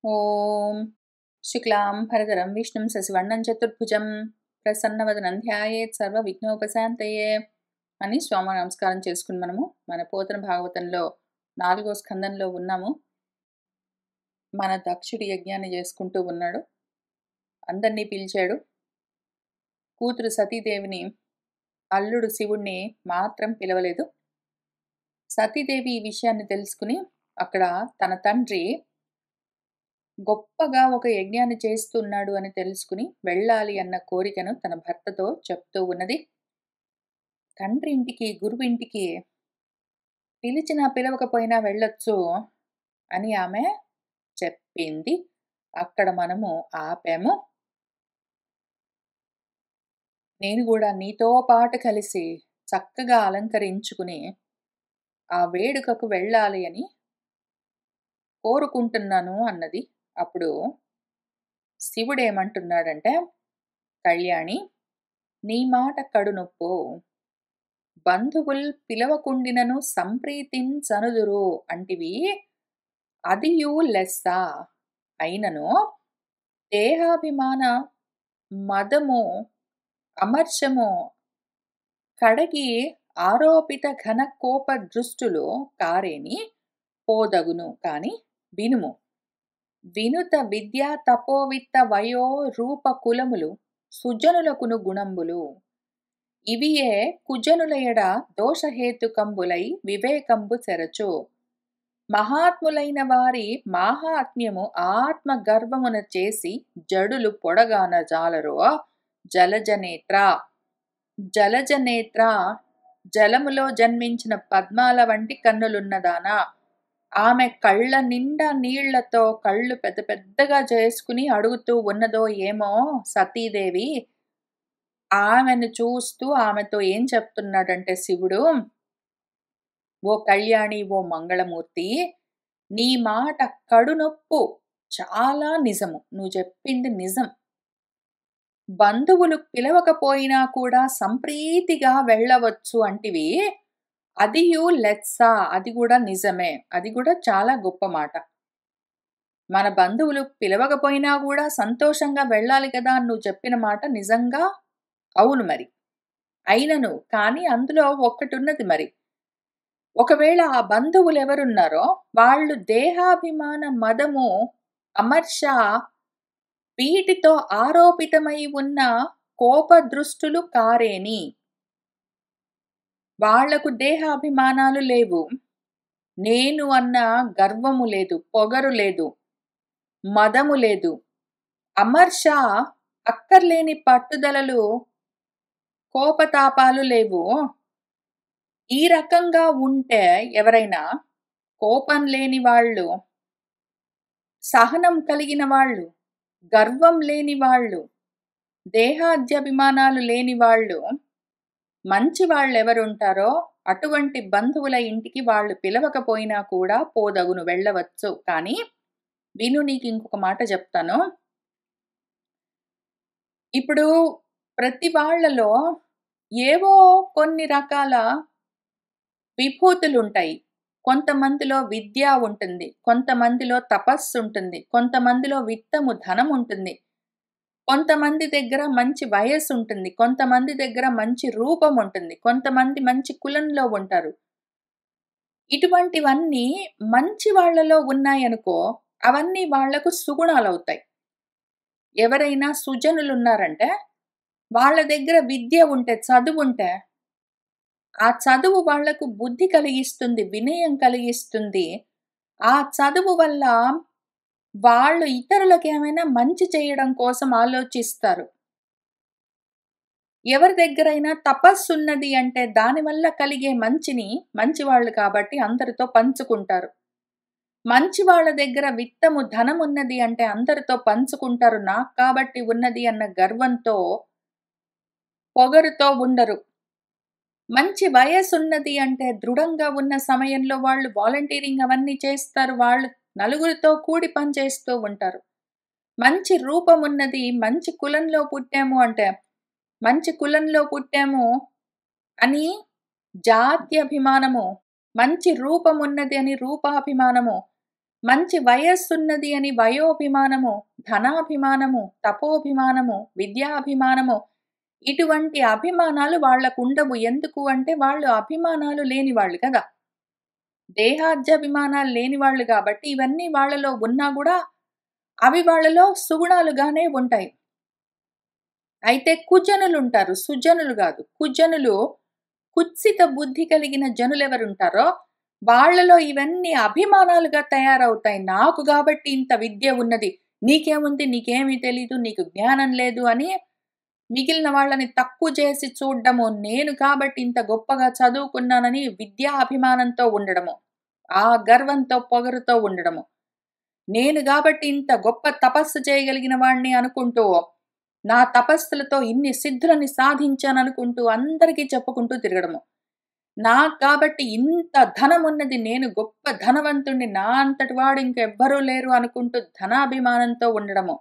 ఓం శుక్లాం భరధరం విష్ణుం శశివర్ణం చతుర్భుజం ప్రసన్నవదనం ధ్యాయేత్ సర్వ విఘ్నోపశాంతయే అని స్వామి నమస్కారం చేసుకుని మనము మన పోతన భాగవతంలో 4వ స్కందంలో ఉన్నాము. మన దక్షుడి యజ్ఞాన్ని చేసుకుంటూ ఉన్నాడు. అందరినీ పిలిచాడు. కూతురు సతీదేవిని, అల్లుడు శివుణ్ణి మాత్రం పిలవలేదు. సతీదేవి ఈ విషయాన్ని తెలుసుకుని అక్కడ తన తండ్రి గొప్పగా ఒక యజ్ఞాన్ని చేస్తున్నాడు అని తెలుసుకుని వెళ్ళాలి అన్న కోరికను తన భర్తతో చెప్తూ ఉన్నది. తండ్రి ఇంటికి, గురువు ఇంటికి పిలిచినా పిలవకపోయినా వెళ్ళొచ్చు అని ఆమె చెప్పింది. అక్కడ మనము ఆపాము. నేను కూడా నీతో పాటు కలిసి చక్కగా అలంకరించుకుని ఆ వేడుకకు వెళ్ళాలి అని కోరుకుంటున్నాను అన్నది. అప్పుడు శివుడేమంటున్నాడంటే, కళ్యాణి, నీ మాట కడునొప్పు, బంధువుల్ పిలవకుండినను సంప్రీతించనుదురు అంటివి, అదియు లెస్స అయినను దేహాభిమాన మదము అమర్షము కడగి ఆరోపిత ఘన కోప దృష్టులు కారేని పోదగును. కాని వినుము, వినుత విద్యా తపోవిత్త వయో రూప కులములు సుజనులకును గుణంబులు, ఇవియే కుజనులయడ దోషహేతుకంబులై వివేకంబు చెరచు, మహాత్ములైన వారి మాహాత్మ్యము ఆత్మ గర్వమున చేసి జడులు పొడగాన జాలరో. జలజనేత్ర, జలజనేత్ర, జలములో జన్మించిన పద్మాల వంటి కన్నులున్నదానా, ఆమె కళ్ళ నిండా నీళ్లతో కళ్ళు పెద్ద పెద్దగా చేసుకుని అడుగుతూ ఉన్నదో ఏమో సతీదేవి. ఆమెను చూస్తూ ఆమెతో ఏం చెప్తున్నాడంటే శివుడు, ఓ కళ్యాణి, ఓ మంగళమూర్తి, నీ మాట కడునొప్పు, చాలా నిజము, నువ్వు చెప్పింది నిజం. బంధువులు పిలవకపోయినా కూడా సంప్రీతిగా వెళ్ళవచ్చు అంటివి, అదియు లెస్స, అది కూడా నిజమే, అది కూడా చాలా గొప్ప మాట. మన బంధువులు పిలవకపోయినా కూడా సంతోషంగా వెళ్ళాలి కదా అని నువ్వు చెప్పిన మాట నిజంగా అవును. మరి అయినను కానీ అందులో ఒక్కటున్నది. మరి ఒకవేళ ఆ బంధువులు ఎవరున్నారో వాళ్ళు దేహాభిమాన మదము అమర్ష వీటితో ఆరోపితమై ఉన్న కోప దృష్టులు కారేని, వాళ్లకు దేహాభిమానాలు లేవు, నేను అన్న గర్వము లేదు, పొగరు లేదు, మదము లేదు, అమర్ష అక్కర్లేని పట్టుదలలు కోపతాపాలు లేవు. ఈ రకంగా ఉంటే ఎవరైనా కోపం లేని వాళ్ళు, సహనం కలిగిన వాళ్ళు, గర్వం లేని వాళ్ళు, దేహాద్యభిమానాలు లేని వాళ్ళు, మంచి వాళ్ళు ఎవరుంటారో అటువంటి బంధువుల ఇంటికి వాళ్ళు పిలవకపోయినా కూడా పోదగును, వెళ్ళవచ్చు. కానీ విను, నీకు ఇంకొక మాట చెప్తాను. ఇప్పుడు ప్రతి వాళ్లలో ఏవో కొన్ని రకాల విభూతులు ఉంటాయి. కొంతమందిలో విద్య ఉంటుంది, కొంతమందిలో తపస్సు ఉంటుంది, కొంతమందిలో విత్తము ధనం ఉంటుంది, కొంతమంది దగ్గర మంచి వయస్సు ఉంటుంది, కొంతమంది దగ్గర మంచి రూపం ఉంటుంది, కొంతమంది మంచి కులంలో ఉంటారు. ఇటువంటివన్నీ మంచి వాళ్లలో ఉన్నాయనుకో, అవన్నీ వాళ్లకు సుగుణాలు అవుతాయి. ఎవరైనా సుజనులు ఉన్నారంటే వాళ్ళ దగ్గర విద్య ఉంటే, చదువు ఉంటే, ఆ చదువు వాళ్లకు బుద్ధి కలిగిస్తుంది, వినయం కలిగిస్తుంది. ఆ చదువు వల్ల వాళ్ళు ఇతరులకు ఏమైనా మంచి చేయడం కోసం ఆలోచిస్తారు. ఎవరి దగ్గరైనా తపస్సు ఉన్నది అంటే దానివల్ల కలిగే మంచిని మంచివాళ్ళు కాబట్టి అందరితో పంచుకుంటారు. మంచి వాళ్ళ దగ్గర విత్తము ధనం ఉన్నది అంటే అందరితో పంచుకుంటారు. నాకు కాబట్టి ఉన్నది అన్న గర్వంతో, పొగరుతో ఉండరు. మంచి వయస్సు ఉన్నది అంటే దృఢంగా ఉన్న సమయంలో వాళ్ళు వాలంటీరింగ్ అవన్నీ చేస్తారు. వాళ్ళు నలుగురితో కూడి పని చేస్తూ ఉంటారు. మంచి రూపం ఉన్నది, మంచి కులంలో పుట్టాము అంటే, మంచి కులంలో పుట్టాము అని జాత్యభిమానము, మంచి రూపం ఉన్నది అని రూపాభిమానము, మంచి వయస్సున్నది అని వయోభిమానము, ధనాభిమానము, తపోభిమానము, విద్యాభిమానము ఇటువంటి అభిమానాలు వాళ్ళకుండవు. ఎందుకు అంటే వాళ్ళు అభిమానాలు లేని వాళ్ళు కదా! దేహాధ్యాభిమానాలు లేని వాళ్ళు కాబట్టి ఇవన్నీ వాళ్ళలో ఉన్నా గూడా అవి వాళ్ళలో సుగుణాలుగానే ఉంటాయి. అయితే కుజనులుంటారు. సుజనులు గాదు. కుజనులు కుత్సిత బుద్ధి కలిగిన జనులెవరుంటారో వాళ్ళలో ఇవన్నీ అభిమానాలుగా తయారవుతాయి. నాకు గాబట్టి ఇంత విద్య ఉన్నది. నీకేముంది? నీకేమీ తెలీదు. నీకు జ్ఞానం లేదు అని మిగిలిన వాళ్ళని తక్కువ చేసి చూడ్డము. నేను కాబట్టి ఇంత గొప్పగా చదువుకున్నానని విద్యా అభిమానంతో ఉండడము. ఆ గర్వంతో, పొగరుతో ఉండడము. నేను గాబట్టి ఇంత గొప్ప తపస్సు చేయగలిగిన వాడిని అనుకుంటూ, నా తపస్సులతో ఇన్ని సిద్ధులని సాధించాననుకుంటూ అందరికీ చెప్పుకుంటూ తిరగడము. నాకు కాబట్టి ఇంత ధనమున్నది, నేను గొప్ప ధనవంతుడిని, నా అంతటి వాడు ఇంకెవ్వరూ లేరు అనుకుంటూ ధనాభిమానంతో ఉండడము.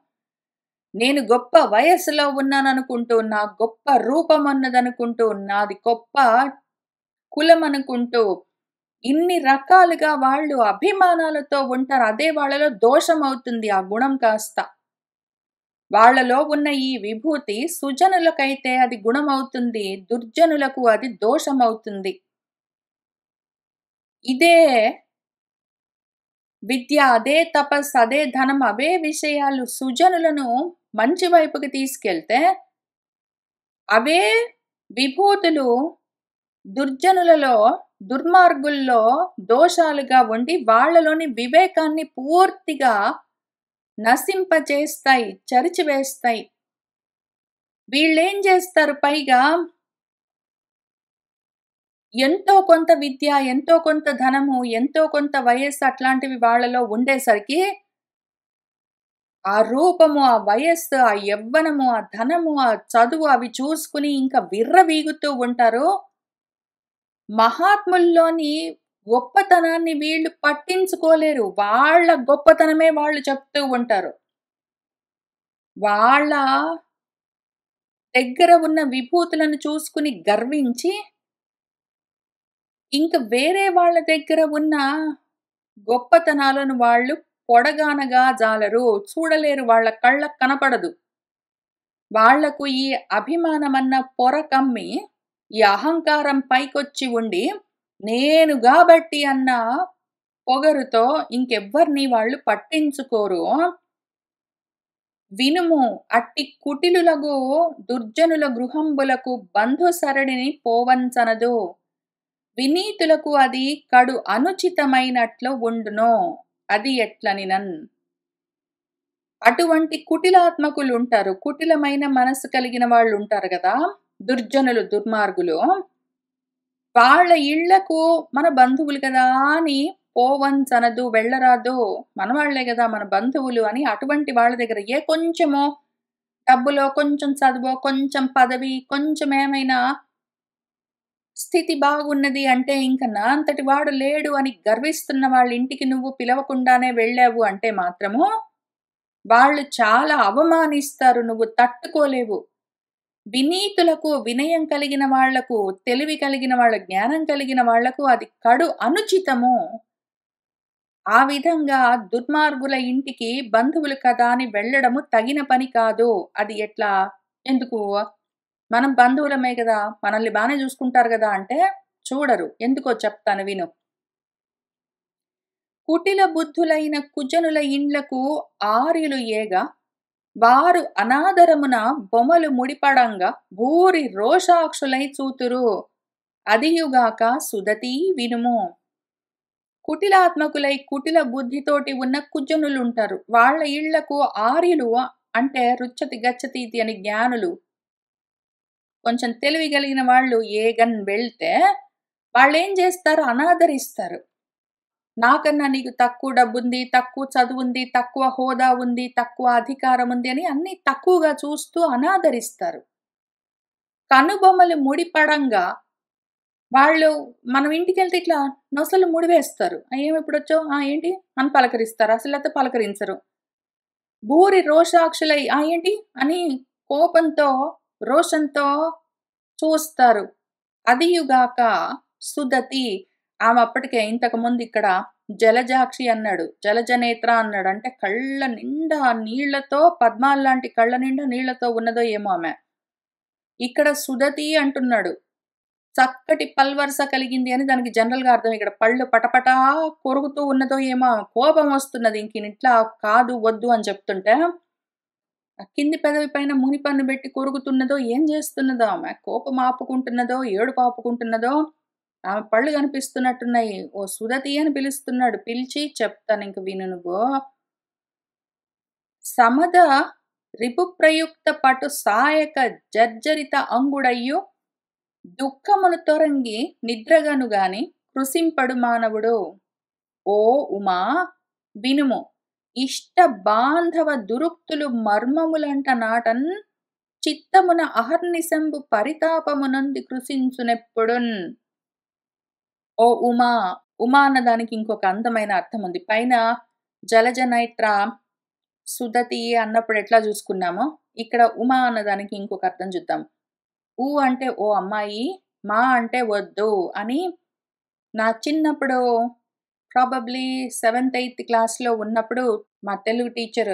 నేను గొప్ప వయస్సులో ఉన్నాననుకుంటూ, నా గొప్ప రూపం ఉన్నదనుకుంటూ, నాది గొప్ప కులం అనుకుంటూ, ఇన్ని రకాలుగా వాళ్ళు అభిమానాలతో ఉంటారు. అదే వాళ్ళలో దోషమవుతుంది ఆ గుణం కాస్త. వాళ్ళలో ఉన్న ఈ విభూతి సుజనులకైతే అది గుణమవుతుంది. దుర్జనులకు అది దోషమవుతుంది. ఇదే విద్య, అదే తపస్సు, అదే ధనం, అవే విషయాలు సుజనులను మంచి వైపుకి తీసుకెళ్తే, అవే విభూతులు దుర్జనులలో, దుర్మార్గుల్లో దోషాలుగా ఉండి వాళ్ళలోని వివేకాన్ని పూర్తిగా నశింపచేస్తాయి, చరిచివేస్తాయి. వీళ్ళేం చేస్తారు పైగా ఎంతో కొంత విద్య, ఎంతో కొంత ధనము, ఎంతో కొంత వయస్సు అట్లాంటివి వాళ్ళలో ఉండేసరికి ఆ రూపము, ఆ వయస్సు, ఆ యవ్వనము, ఆ ధనము, ఆ చదువు అవి చూసుకుని ఇంకా విర్రవీగుతూ ఉంటారు. మహాత్ముల్లోని గొప్పతనాన్ని వీళ్ళు పట్టించుకోలేరు. వాళ్ళ గొప్పతనమే వాళ్ళు చెప్తూ ఉంటారు. వాళ్ళ దగ్గర ఉన్న విభూతులను చూసుకుని గర్వించి, ఇంక వేరే వాళ్ళ దగ్గర ఉన్న గొప్పతనాలను వాళ్ళు పొడగానగా జాలరు. చూడలేరు. వాళ్ళ కళ్ళకు కనపడదు. వాళ్లకు ఈ అభిమానమన్న పొర కమ్మి, ఈ అహంకారం పైకొచ్చి ఉండి, నేను గాబట్టి అన్న పొగరుతో ఇంకెవ్వరిని వాళ్ళు పట్టించుకోరు. వినుము అట్టి కుటిలులగు దుర్జనుల గృహంబులకు బంధు సరడిని పోవంచనదు. వినీతులకు అది కడు అనుచితమైనట్లు ఉండును. అది ఎట్లనినన్. అటువంటి కుటిలాత్మకులు ఉంటారు. కుటిలమైన మనసు కలిగిన వాళ్ళు ఉంటారు కదా, దుర్జనులు, దుర్మార్గులు. వాళ్ళ ఇళ్లకు మన బంధువులు కదా అని పోవంచనదు, వెళ్ళరాదు, మనవాళ్లే కదా మన బంధువులు అని అటువంటి వాళ్ళ దగ్గర ఏ కొంచెమో డబ్బులో, కొంచెం చదువో, కొంచెం పదవి, కొంచెం ఏమైనా స్థితి బాగున్నది అంటే ఇంక నా అంతటి వాడు లేడు అని గర్విస్తున్న వాళ్ళ ఇంటికి నువ్వు పిలవకుండానే వెళ్ళావు అంటే మాత్రము వాళ్ళు చాలా అవమానిస్తారు. నువ్వు తట్టుకోలేవు. వినీతులకు, వినయం కలిగిన వాళ్లకు, తెలివి కలిగిన వాళ్ళ, జ్ఞానం కలిగిన వాళ్లకు అది కడు అనుచితము. ఆ విధంగా దుర్మార్గుల ఇంటికి బంధువులు కదా అని వెళ్ళడము తగిన పని కాదు. అది ఎట్లా? ఎందుకు? మనం బంధువులమే కదా, మనల్ని బానే చూసుకుంటారు కదా అంటే చూడరు. ఎందుకో చెప్తాను విను. కుటిల బుద్ధులైన కుజనుల ఇండ్లకు ఆర్యులు ఏగా, వారు అనాదరమున బొమలు ముడిపడంగా భూరి రోషాక్షులై చూతురు. అదియుగాక సుదతి వినుము. కుటిలాత్మకులై కుటిల బుద్ధితోటి ఉన్న కుజనులుంటారు. వాళ్ళ ఇళ్లకు ఆర్యులు అంటే రుచ్చతి గచ్చతి అని జ్ఞానులు, కొంచెం తెలివి కలిగిన వాళ్ళు ఏగన్ వెళ్తే వాళ్ళేం చేస్తారు? అనాదరిస్తారు. నాకన్నా నీకు తక్కువ డబ్బుంది, తక్కువ చదువుంది, తక్కువ హోదా ఉంది, తక్కువ అధికారం ఉంది అని అన్ని తక్కువగా చూస్తూ అనాదరిస్తారు. కనుబొమ్మలు ముడిపడంగా వాళ్ళు మనం ఇంటికెళ్తే ఇట్లా నొసలు ముడివేస్తారు. ఏమిప్పుడొచ్చావు? ఏంటి? అని పలకరిస్తారు. అసలైతే పలకరించరు. భూరి రోషాక్షులై ఏంటి? అని కోపంతో, రోషంతో చూస్తారు. అదియుగాక సుదతి, ఆమె అప్పటికే ఇంతకుముందు ఇక్కడ జలజాక్షి అన్నాడు, జలజనేత్ర అన్నాడు. అంటే కళ్ళ నిండా నీళ్లతో, పద్మాల్లాంటి కళ్ళ నిండా నీళ్లతో ఉన్నదో ఏమో ఆమె. ఇక్కడ సుదతి అంటున్నాడు. చక్కటి పల్వరస కలిగింది అని దానికి జనరల్‌గా అర్థం. ఇక్కడ పళ్ళు పటపటా కొరుకుతూ ఉన్నదో ఏమో ఆమె కోపం వస్తున్నది. ఇంక ఇట్లా కాదు, వద్దు అని చెప్తుంటే, ఆ కింది పెదవి పైన మునిపన్ను బెట్టి కొరుకుతున్నదో, ఏం జేస్తున్నదో ఆమె? కోపం ఆపుకుంటున్నదో, ఏడుపు ఆపుకుంటున్నదో, ఆమె పళ్ళు కనిపిస్తున్నట్టున్నాయి. "ఓ సుదతి" అని పిలుస్తున్నాడు. పిలిచి చెప్తానింక విను నువ్వు. సమద రిపుప్రయుక్త పటు సాయక జర్జరిత అంగుడయ్యు దుఃఖమును తొరంగి నిద్రగను గాని కృశింపడు మానవుడు. ఓ ఉమా వినుము, ఇష్ట బాంధవ దురుక్తులు మర్మములంట నాటన్ చిత్తమున అహర్నిశంబు పరితాపమునంది కృశించునెప్పుడున్. ఓ ఉమా, ఉమా అన్నదానికి ఇంకొక అందమైన అర్థం ఉంది. పైన జలజనైత్ర సుదతి అన్నప్పుడు ఎట్లా చూసుకున్నామో, ఇక్కడ ఉమా అన్నదానికి ఇంకొక అర్థం చూద్దాం. ఊ అంటే ఓ అమ్మాయి, మా అంటే వద్దు అని నా చిన్నప్పుడు ప్రాబబ్లీ 7th, 8th క్లాస్‌లో ఉన్నప్పుడు మా తెలుగు టీచర్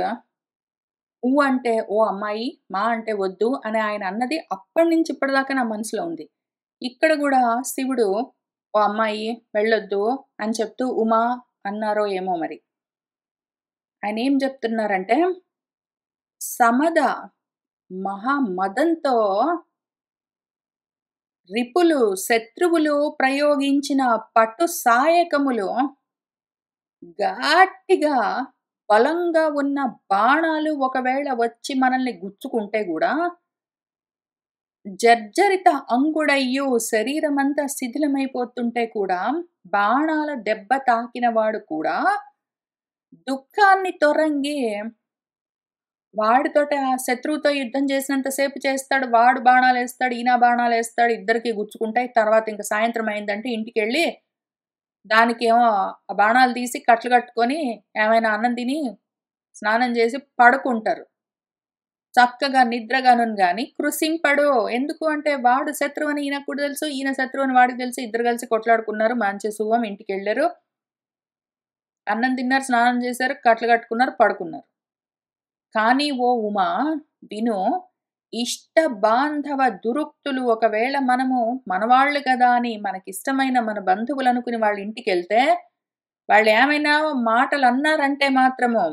ఊ అంటే ఓ అమ్మాయి, మా అంటే వద్దు అని ఆయన అన్నది అప్పటినుంచి ఇప్పటిదాకా నా మనసులో ఉంది. ఇక్కడ గూడా శివుడు ఓ అమ్మాయి వెళ్ళొద్దు అని చెప్తూ ఉమా అన్నారో ఏమో మరి. ఆయనేం జెప్తున్నారంటే, సమద మహా మదంతో రిపులు, శత్రువులు ప్రయోగించిన పట్టు సాయకములు గట్టిగా, బలంగా ఉన్న బాణాలు ఒకవేళ వచ్చి మనల్ని గుచ్చుకుంటే గూడా, జర్జరిత అంగుడయ్యు శరీరమంతా శిథిలమైపోతుంటే కూడా, బాణాల దెబ్బ తాకిన వాడు కూడా దుఃఖాన్ని తొరంగి వాడితోటి ఆ శత్రువుతో యుద్ధం చేసినంత సేపు చేస్తాడు. వాడు బాణాలేస్తాడు, ఈయన బాణాలేస్తాడు. ఇద్దరికీ గుచ్చుకుంటాయి. తర్వాత ఇంక సాయంత్రం అయిందంటే ఇంటికెళ్ళి దానికేమో ఆ బాణాలు తీసి కట్లు కట్టుకొని ఏమైనా అన్నం తిని, స్నానం చేసి పడుకుంటారు. చక్కగా నిద్రగనును గాని కృశింపడు. ఎందుకు అంటే వాడు శత్రువని ఈయనకు కూడా తెలుసు. ఈయన శత్రువని వాడికి తెలుసు. ఇద్దరు కలిసి కొట్లాడుకున్నారు. మంచి శుభం ఇంటికెళ్లారు. అన్నం తిన్నారు, స్నానం చేశారు, కట్లు కట్టుకున్నారు, పడుకున్నారు. కానీ ఓ ఉమా విను, ఇష్ట బాంధవ దురుక్తులు ఒకవేళ మనము మనవాళ్ళు కదా అని మనకిష్టమైన మన బంధువులు అనుకుని వాళ్ళ ఇంటికెళ్తే, వాళ్ళేమైనా మాటలన్నారంటే మాత్రము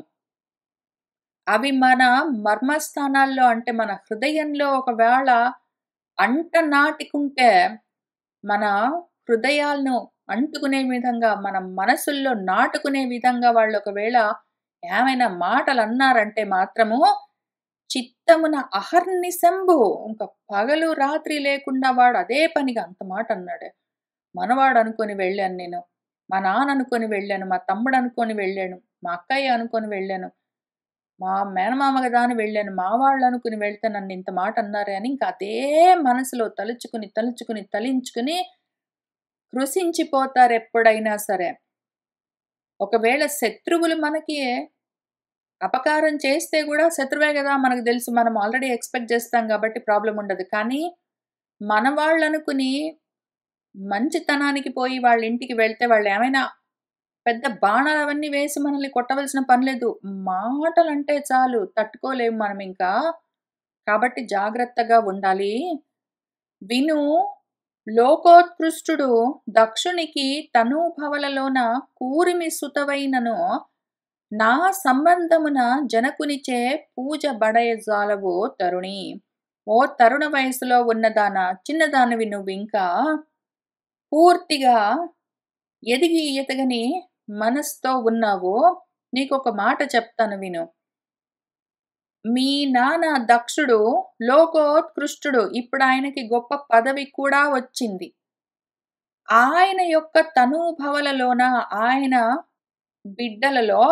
అవి మన మర్మస్థానాల్లో అంటే మన హృదయంలో ఒకవేళ అంట నాటుకుంటే, మన హృదయాలను అంటుకునే విధంగా, మన మనసుల్లో నాటుకునే విధంగా వాళ్ళు ఒకవేళ ఏమైనా మాటలన్నారంటే మాత్రము, చిత్తమున అహర్నిశంబు ఇంక పగలు రాత్రి లేకుండా వాడు అదే పనిగా అంత మాట అన్నాడే. మనవాడు అనుకోని వెళ్ళాను నేను. మా నాన్న అనుకోని వెళ్ళాను. మా తమ్ముడు అనుకోని వెళ్ళాను. మా అక్కయ్య అనుకోని వెళ్ళాను. మా మేనమామ గదా అని వెళ్ళాను. మా వాళ్ళనుకుని వెళ్తే నన్నింత మాట అన్నారే అని ఇంక అదే మనసులో తలుచుకుని, తలుచుకుని, తలించుకుని కృశించిపోతారెప్పుడైనా సరే. ఒకవేళ శత్రువులు మనకి అపకారం చేస్తే గూడా శత్రువే గదా! మనకు తెలుసు. మనం ఆల్రెడీ ఎక్స్‌పెక్ట్ జేస్తాం గాబట్టి ప్రాబ్లమ్ ఉండదు. కానీ మన వాళ్ళనుకుని మంచితనానికి పోయి వాళ్ళింటికి వెళ్తే వాళ్ళేమైనా పెద్ద బాణాలవన్నీ వేసి మనల్ని కొట్టవలసిన పని లేదు. మాటలంటే చాలు తట్టుకోలేము మనమింకా. కాబట్టి జాగ్రత్తగా ఉండాలి. విను, లోకోత్కృష్టుడు దక్షునికి తనూభవలలోన కూరిమి సుతవైనను నా సంబంధమున జనకునిచే పూజ బడయజాలవో తరుణి. ఓ తరుణ వయసులో ఉన్నదానా, చిన్నదానివి నువ్వింకా పూర్తిగా ఎదిగి ఎదగని మనసుతో ఉన్నావో, నీకొక మాట చెప్తాను విను. మీ నాన్న దక్షుడు లోకోత్కృష్టుడు. ఇప్పుడాయనకి గొప్ప పదవి కూడా వచ్చింది. ఆయన యొక్క తనూభవలలోన ఆయన బిడ్డలలో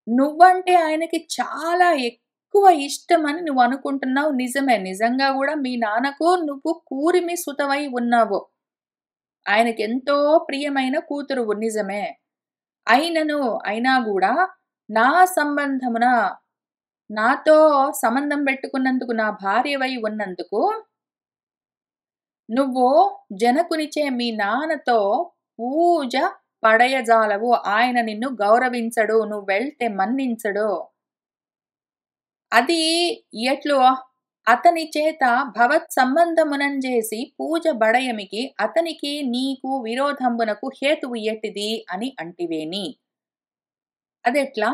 నువ్వంటే ఆయనకి చాలా ఎక్కువ ఇష్టమని నువ్వనుకుంటున్నావు. నిజమే. నిజంగా గూడా మీ నాన్నకు నువ్వు కూరిమి సుతవై ఉన్నావు. ఆయనకెంతో ప్రియమైన కూతురువు నిజమే. అయినా గూడా నా సంబంధమున నాతో సంబంధం పెట్టుకున్నందుకు, నా భార్యవై ఉన్నందుకు, నువ్వు జనకునిచే మీ నాన్నతో పూజ పడయజాలవు. ఆయన నిన్ను గౌరవించడు. నువ్వు వెళ్తే మన్నించడు. అది ఎట్లు అతని చేత భవత్ సంబంధమునంజేసి పూజ బడయమికి అతనికి నీకు విరోధంబునకు హేతువు ఎట్టిది అని అంటివేని. అదెట్లా?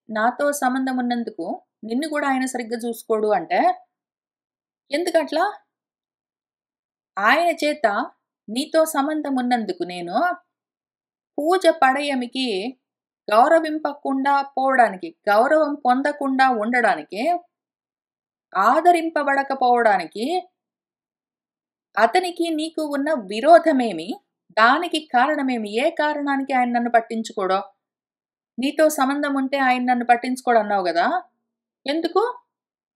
నాతో సంబంధం ఉన్నందుకు నిన్ను కూడా ఆయన సరిగ్గా చూసుకోడు అంటే ఎందుకట్లా? ఆయన చేత నీతో సంబంధం ఉన్నందుకు నేను పూజ పడయమికి గౌరవింపకుండా పోవడానికి, గౌరవం పొందకుండా ఉండడానికి, ఆదరింపబడకపోవడానికి అతనికి నీకు ఉన్న విరోధమేమి? దానికి కారణమేమి? ఏ కారణానికి ఆయన నన్ను పట్టించుకోడో? నీతో సంబంధం ఉంటే ఆయన నన్ను పట్టించుకోడు అన్నావు గదా! ఎందుకు?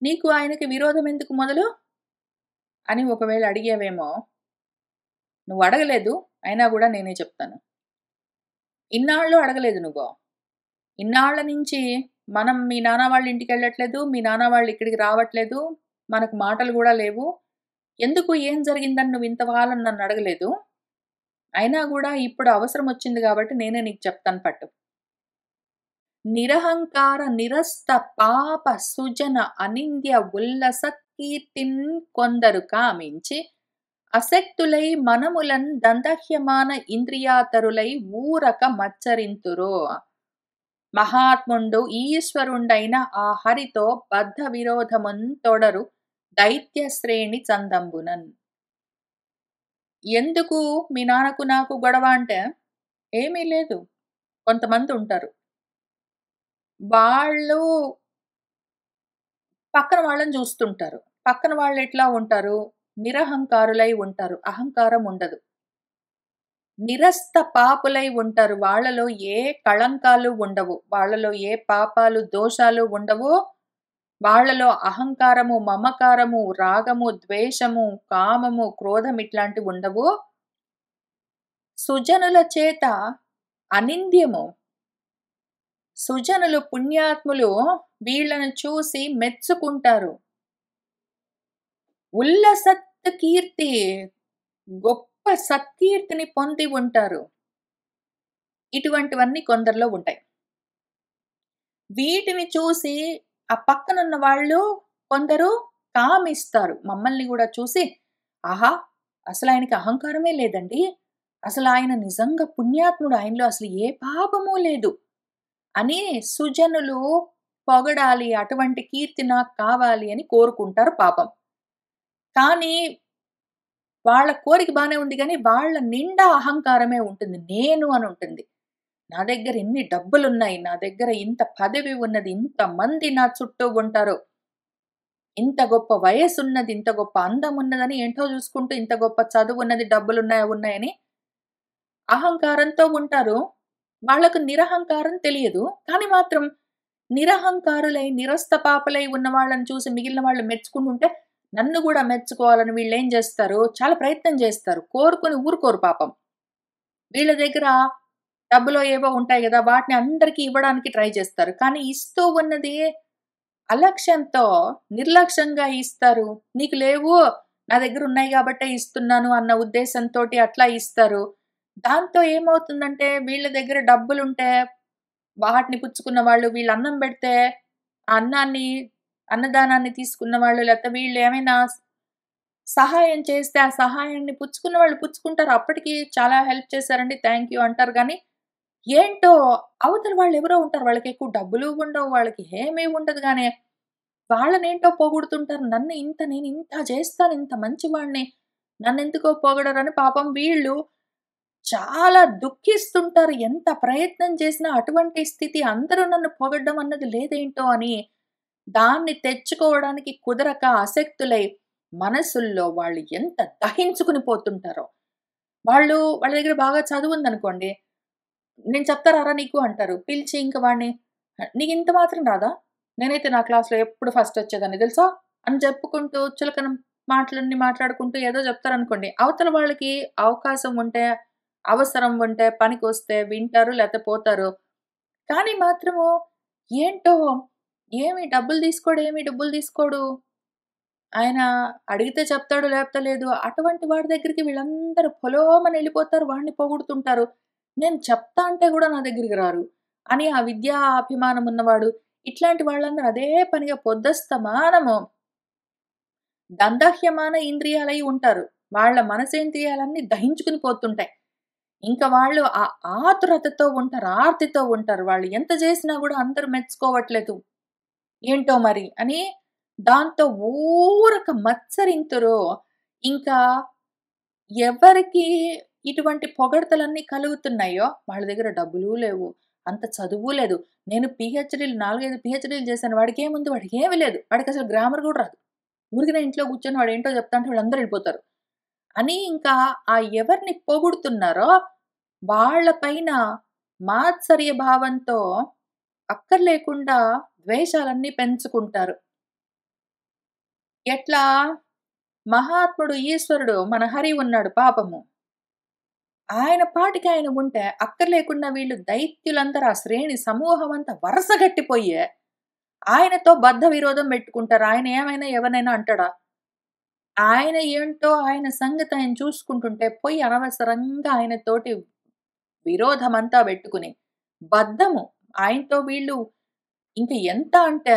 నీకు ఆయనకి విరోధం ఎందుకు మొదలు? అని ఒకవేళ అడిగావేమో, నువ్వు అడగలేదు. అయినా గూడా నేనే చెప్తాను. ఇన్నాళ్ళు అడగలేదు నువ్వు. ఇన్నాళ్ళ నుంచి మనం మీ నాన్న వాళ్ళ ఇంటికెళ్ళట్లేదు. మీ నాన్న వాళ్ళు ఇక్కడికి రావట్లేదు. మనకు మాటలు గూడా లేవు. ఎందుకు? ఏం జరిగిందని నువ్వు ఇంతకాలం నన్ను అడగలేదు. అయినా గూడా ఇప్పుడు అవసరం వచ్చింది గాబట్టి నేనే నీకు చెప్తాను పట్టు. నిరహంకార నిరస్త పాప సుజన అనింద్య ఉల్లసత్ కీర్తిన్ కొందరు కామించి అసక్తులై మనములన్ దందహ్యమాన ఇంద్రియాతరులై ఊరక మచ్చరింతురో. మహాత్ముండు ఈశ్వరుండైన ఆ హరితో బద్ధ విరోధమున్ తొడరు దైత్య శ్రేణి చందంబునన్. ఎందుకు మీ నాన్నకు నాకు గొడవ అంటే ఏమీ లేదు. కొంతమంది ఉంటారు. వాళ్ళు పక్కన వాళ్ళని చూస్తుంటారు. పక్కన వాళ్ళు ఎట్లా ఉంటారు? నిరహంకారులై ఉంటారు. అహంకారం ఉండదు. నిరస్త పాపులై ఉంటారు. వాళ్ళలో ఏ కళంకాలు ఉండవు. వాళ్ళలో ఏ పాపాలు, దోషాలు ఉండవు. వాళ్ళలో అహంకారము, మమకారము, రాగము, ద్వేషము, కామము, క్రోధం ఇట్లాంటివి ఉండవు. సుజనుల చేత అనింద్యము. సుజనులు, పుణ్యాత్ములు వీళ్ళను చూసి మెచ్చుకుంటారు. ఉల్లసత్ కీర్తి, గొప్ప సత్కీర్తిని పొంది ఉంటారు. ఇటువంటివన్నీ కొందరిలో ఉంటాయి. వీటిని చూసి ఆ పక్కనున్న వాళ్ళు కొందరు కామిస్తారు. మమ్మల్ని గూడా చూసి, ఆహా! అసలు ఆయనకి అహంకారమే లేదండి. అసలు ఆయన నిజంగా పుణ్యాత్ముడు. ఆయనలో అసలు ఏ పాపము లేదు అని సుజనులు పొగడాలి. అటువంటి కీర్తి నాకు కావాలి అని కోరుకుంటారు పాపం. కానీ వాళ్ళ కోరిక బానే ఉంది గానీ, వాళ్ళ నిండా అహంకారమే ఉంటుంది. నేను అని ఉంటుంది. నా దగ్గర ఇన్ని డబ్బులున్నాయి. నా దగ్గర ఇంత పదవి ఉన్నది. ఇంతమంది నా చుట్టూ ఉంటారు. ఇంత గొప్ప వయసున్నది. ఇంత గొప్ప అందం ఉన్నదని ఏంటో చూసుకుంటూ ఇంత గొప్ప చదువున్నది, డబ్బులున్నాయి, ఉన్నాయని అహంకారంతో ఉంటారు. వాళ్ళకు నిరహంకారం తెలియదు. కానీ మాత్రం నిరహంకారులై, నిరస్త పాపలై ఉన్న వాళ్ళని చూసి మిగిలిన వాళ్ళు మెచ్చుకుంటుంటే, నన్ను గూడా మెచ్చుకోవాలని వీళ్ళేం జేస్తారు? చాలా ప్రయత్నం జేస్తారు. కోరుకొని ఊరుకోరు పాపం. వీళ్ళ దగ్గర డబ్బులో ఏవో ఉంటాయి గదా! వాటిని అందరికీ ఇవ్వడానికి ట్రై చేస్తారు. కానీ ఇస్తూ ఉన్నది అలక్ష్యంతో, నిర్లక్ష్యంగా ఇస్తారు. నీకు లేవు, నా దగ్గర ఉన్నాయి గాబట్టే ఇస్తున్నాను అన్న ఉద్దేశంతోటి అట్లా ఇస్తారు. దాంతో ఏమవుతుందంటే వీళ్ళ దగ్గర డబ్బులుంటే వాటిని పుచ్చుకున్న వాళ్ళు, వీళ్ళు అన్నం బెడితే ఆ అన్నదానాన్ని తీసుకున్న వాళ్ళు, లేకపోతే వీళ్ళేమైనా సహాయం చేస్తే ఆ సహాయాన్ని పుచ్చుకున్న వాళ్ళు పుచ్చుకుంటారు. అప్పటికి చాలా హెల్ప్ చేశారండి, థాంక్ యూ అంటారు గానీ, ఏంటో అవతల వాళ్ళెవరో ఉంటారు. వాళ్ళకెక్కువ డబ్బులు ఉండవు. వాళ్ళకి ఏమీ ఉండదు గానీ, వాళ్ళనేంటో పొగుడుతుంటారు. నేనింత చేస్తాను, ఇంత మంచివాడిని. నన్నెందుకో పొగడరని పాపం వీళ్ళు చాలా దుఃఖిస్తుంటారు. ఎంత ప్రయత్నం చేసినా అటువంటి స్థితి అందరూ నన్ను పొగడ్డం అన్నది లేదేంటో అని, దాన్ని తెచ్చుకోవడానికి కుదరక అశక్తులై మనసుల్లో వాళ్ళు ఎంత దహించుకుని పోతుంటారో. వాళ్ళ దగ్గర బాగా చదువుందనుకోండి. నేను చెప్తారారా నీకు అంటారు. పిలిచి ఇంక వాడిని నీకింత మాత్రం రాదా? నేనైతే నా క్లాస్‌లో ఎప్పుడు ఫస్ట్ వచ్చేదాన్ని తెలుసా? అని చెప్పుకుంటూ చులకన మాటలన్నీ మాట్లాడుకుంటూ ఏదో చెప్తారనుకోండి. అవతల వాళ్ళకి అవకాశం ఉంటే, అవసరం ఉంటే, పనికొస్తే వింటారు లేతే పోతారు. కానీ మాత్రము ఏంటో ఏమి డబ్బులు తీసుకోడు. ఆయన అడిగితే చెప్తాడు లేకపోతే లేదు. అటువంటి వాడి దగ్గరికి వీళ్ళందరూ పొలోమని ఎళ్ళిపోతారు. వాడిని పొగుడుతుంటారు. నేను చెప్తా అంటే కూడా నా దగ్గరికి రారు అని ఆ విద్యా అభిమానం ఉన్నవాడు, ఇట్లాంటి వాళ్ళందరూ అదే పనిగా పొద్దస్తమానము దందహ్యమాన ఇంద్రియాలై ఉంటారు. వాళ్ళ మనసేంద్రియాలన్నీ దహించుకుని పోతుంటాయి. ఇంక వాళ్ళు ఆ ఆతురతతో ఉంటారు. ఆర్తితో ఉంటారు. వాళ్ళు ఎంత చేసినా గూడా అందరూ మెచ్చుకోవట్లేదు. ఏంటో మరి అని దాంతో ఊరక మత్సరింతురో, ఇంకా ఎవరికి ఇటువంటి పొగడ్తలన్నీ కలుగుతున్నాయో వాళ్ళ దగ్గర డబ్బులు లేవు. అంత చదువు లేదు. నేను పీహెచ్‌డీలు 4, 5 పీహెచ్‌డీలు చేశాను. వాడికేముంది? వాడికేమి లేదు. వాడికసలు గ్రామర్ గూడా రాదు. ఊరికనే ఇంట్లో కూర్చొని వాడేంటో చెప్తా అంటే వాళ్ళందరూ ఎళ్ళిపోతారు. అని ఇంకా ఆ ఎవరిని పొగుడుతున్నారో వాళ్ళ పైన మాత్సర్య భావంతో అక్కర్లేకుండా ద్వేషాలన్నీ పెంచుకుంటారు. ఎట్లా మహాత్ముడు, ఈశ్వరుడు మన హరి ఉన్నాడు పాపము. ఆయన పాటికి ఆయన ఉంటే అక్కర్లేకుండా వీళ్ళు దైత్యులందరూ ఆ శ్రేణి సమూహమంతా వరసగట్టిపోయి ఆయనతో బద్ధ విరోధం పెట్టుకుంటారు. ఆయన ఏమైనా ఎవరినైనా అంటాడా? ఆయన ఏంటో ఆయన సంగతి ఆయన చూసుకుంటుంటే పోయి అనవసరంగా ఆయనతోటి విరోధమంతా పెట్టుకుని, బద్ధము. ఆయనతో వీళ్ళు ఇంక ఎంత అంటే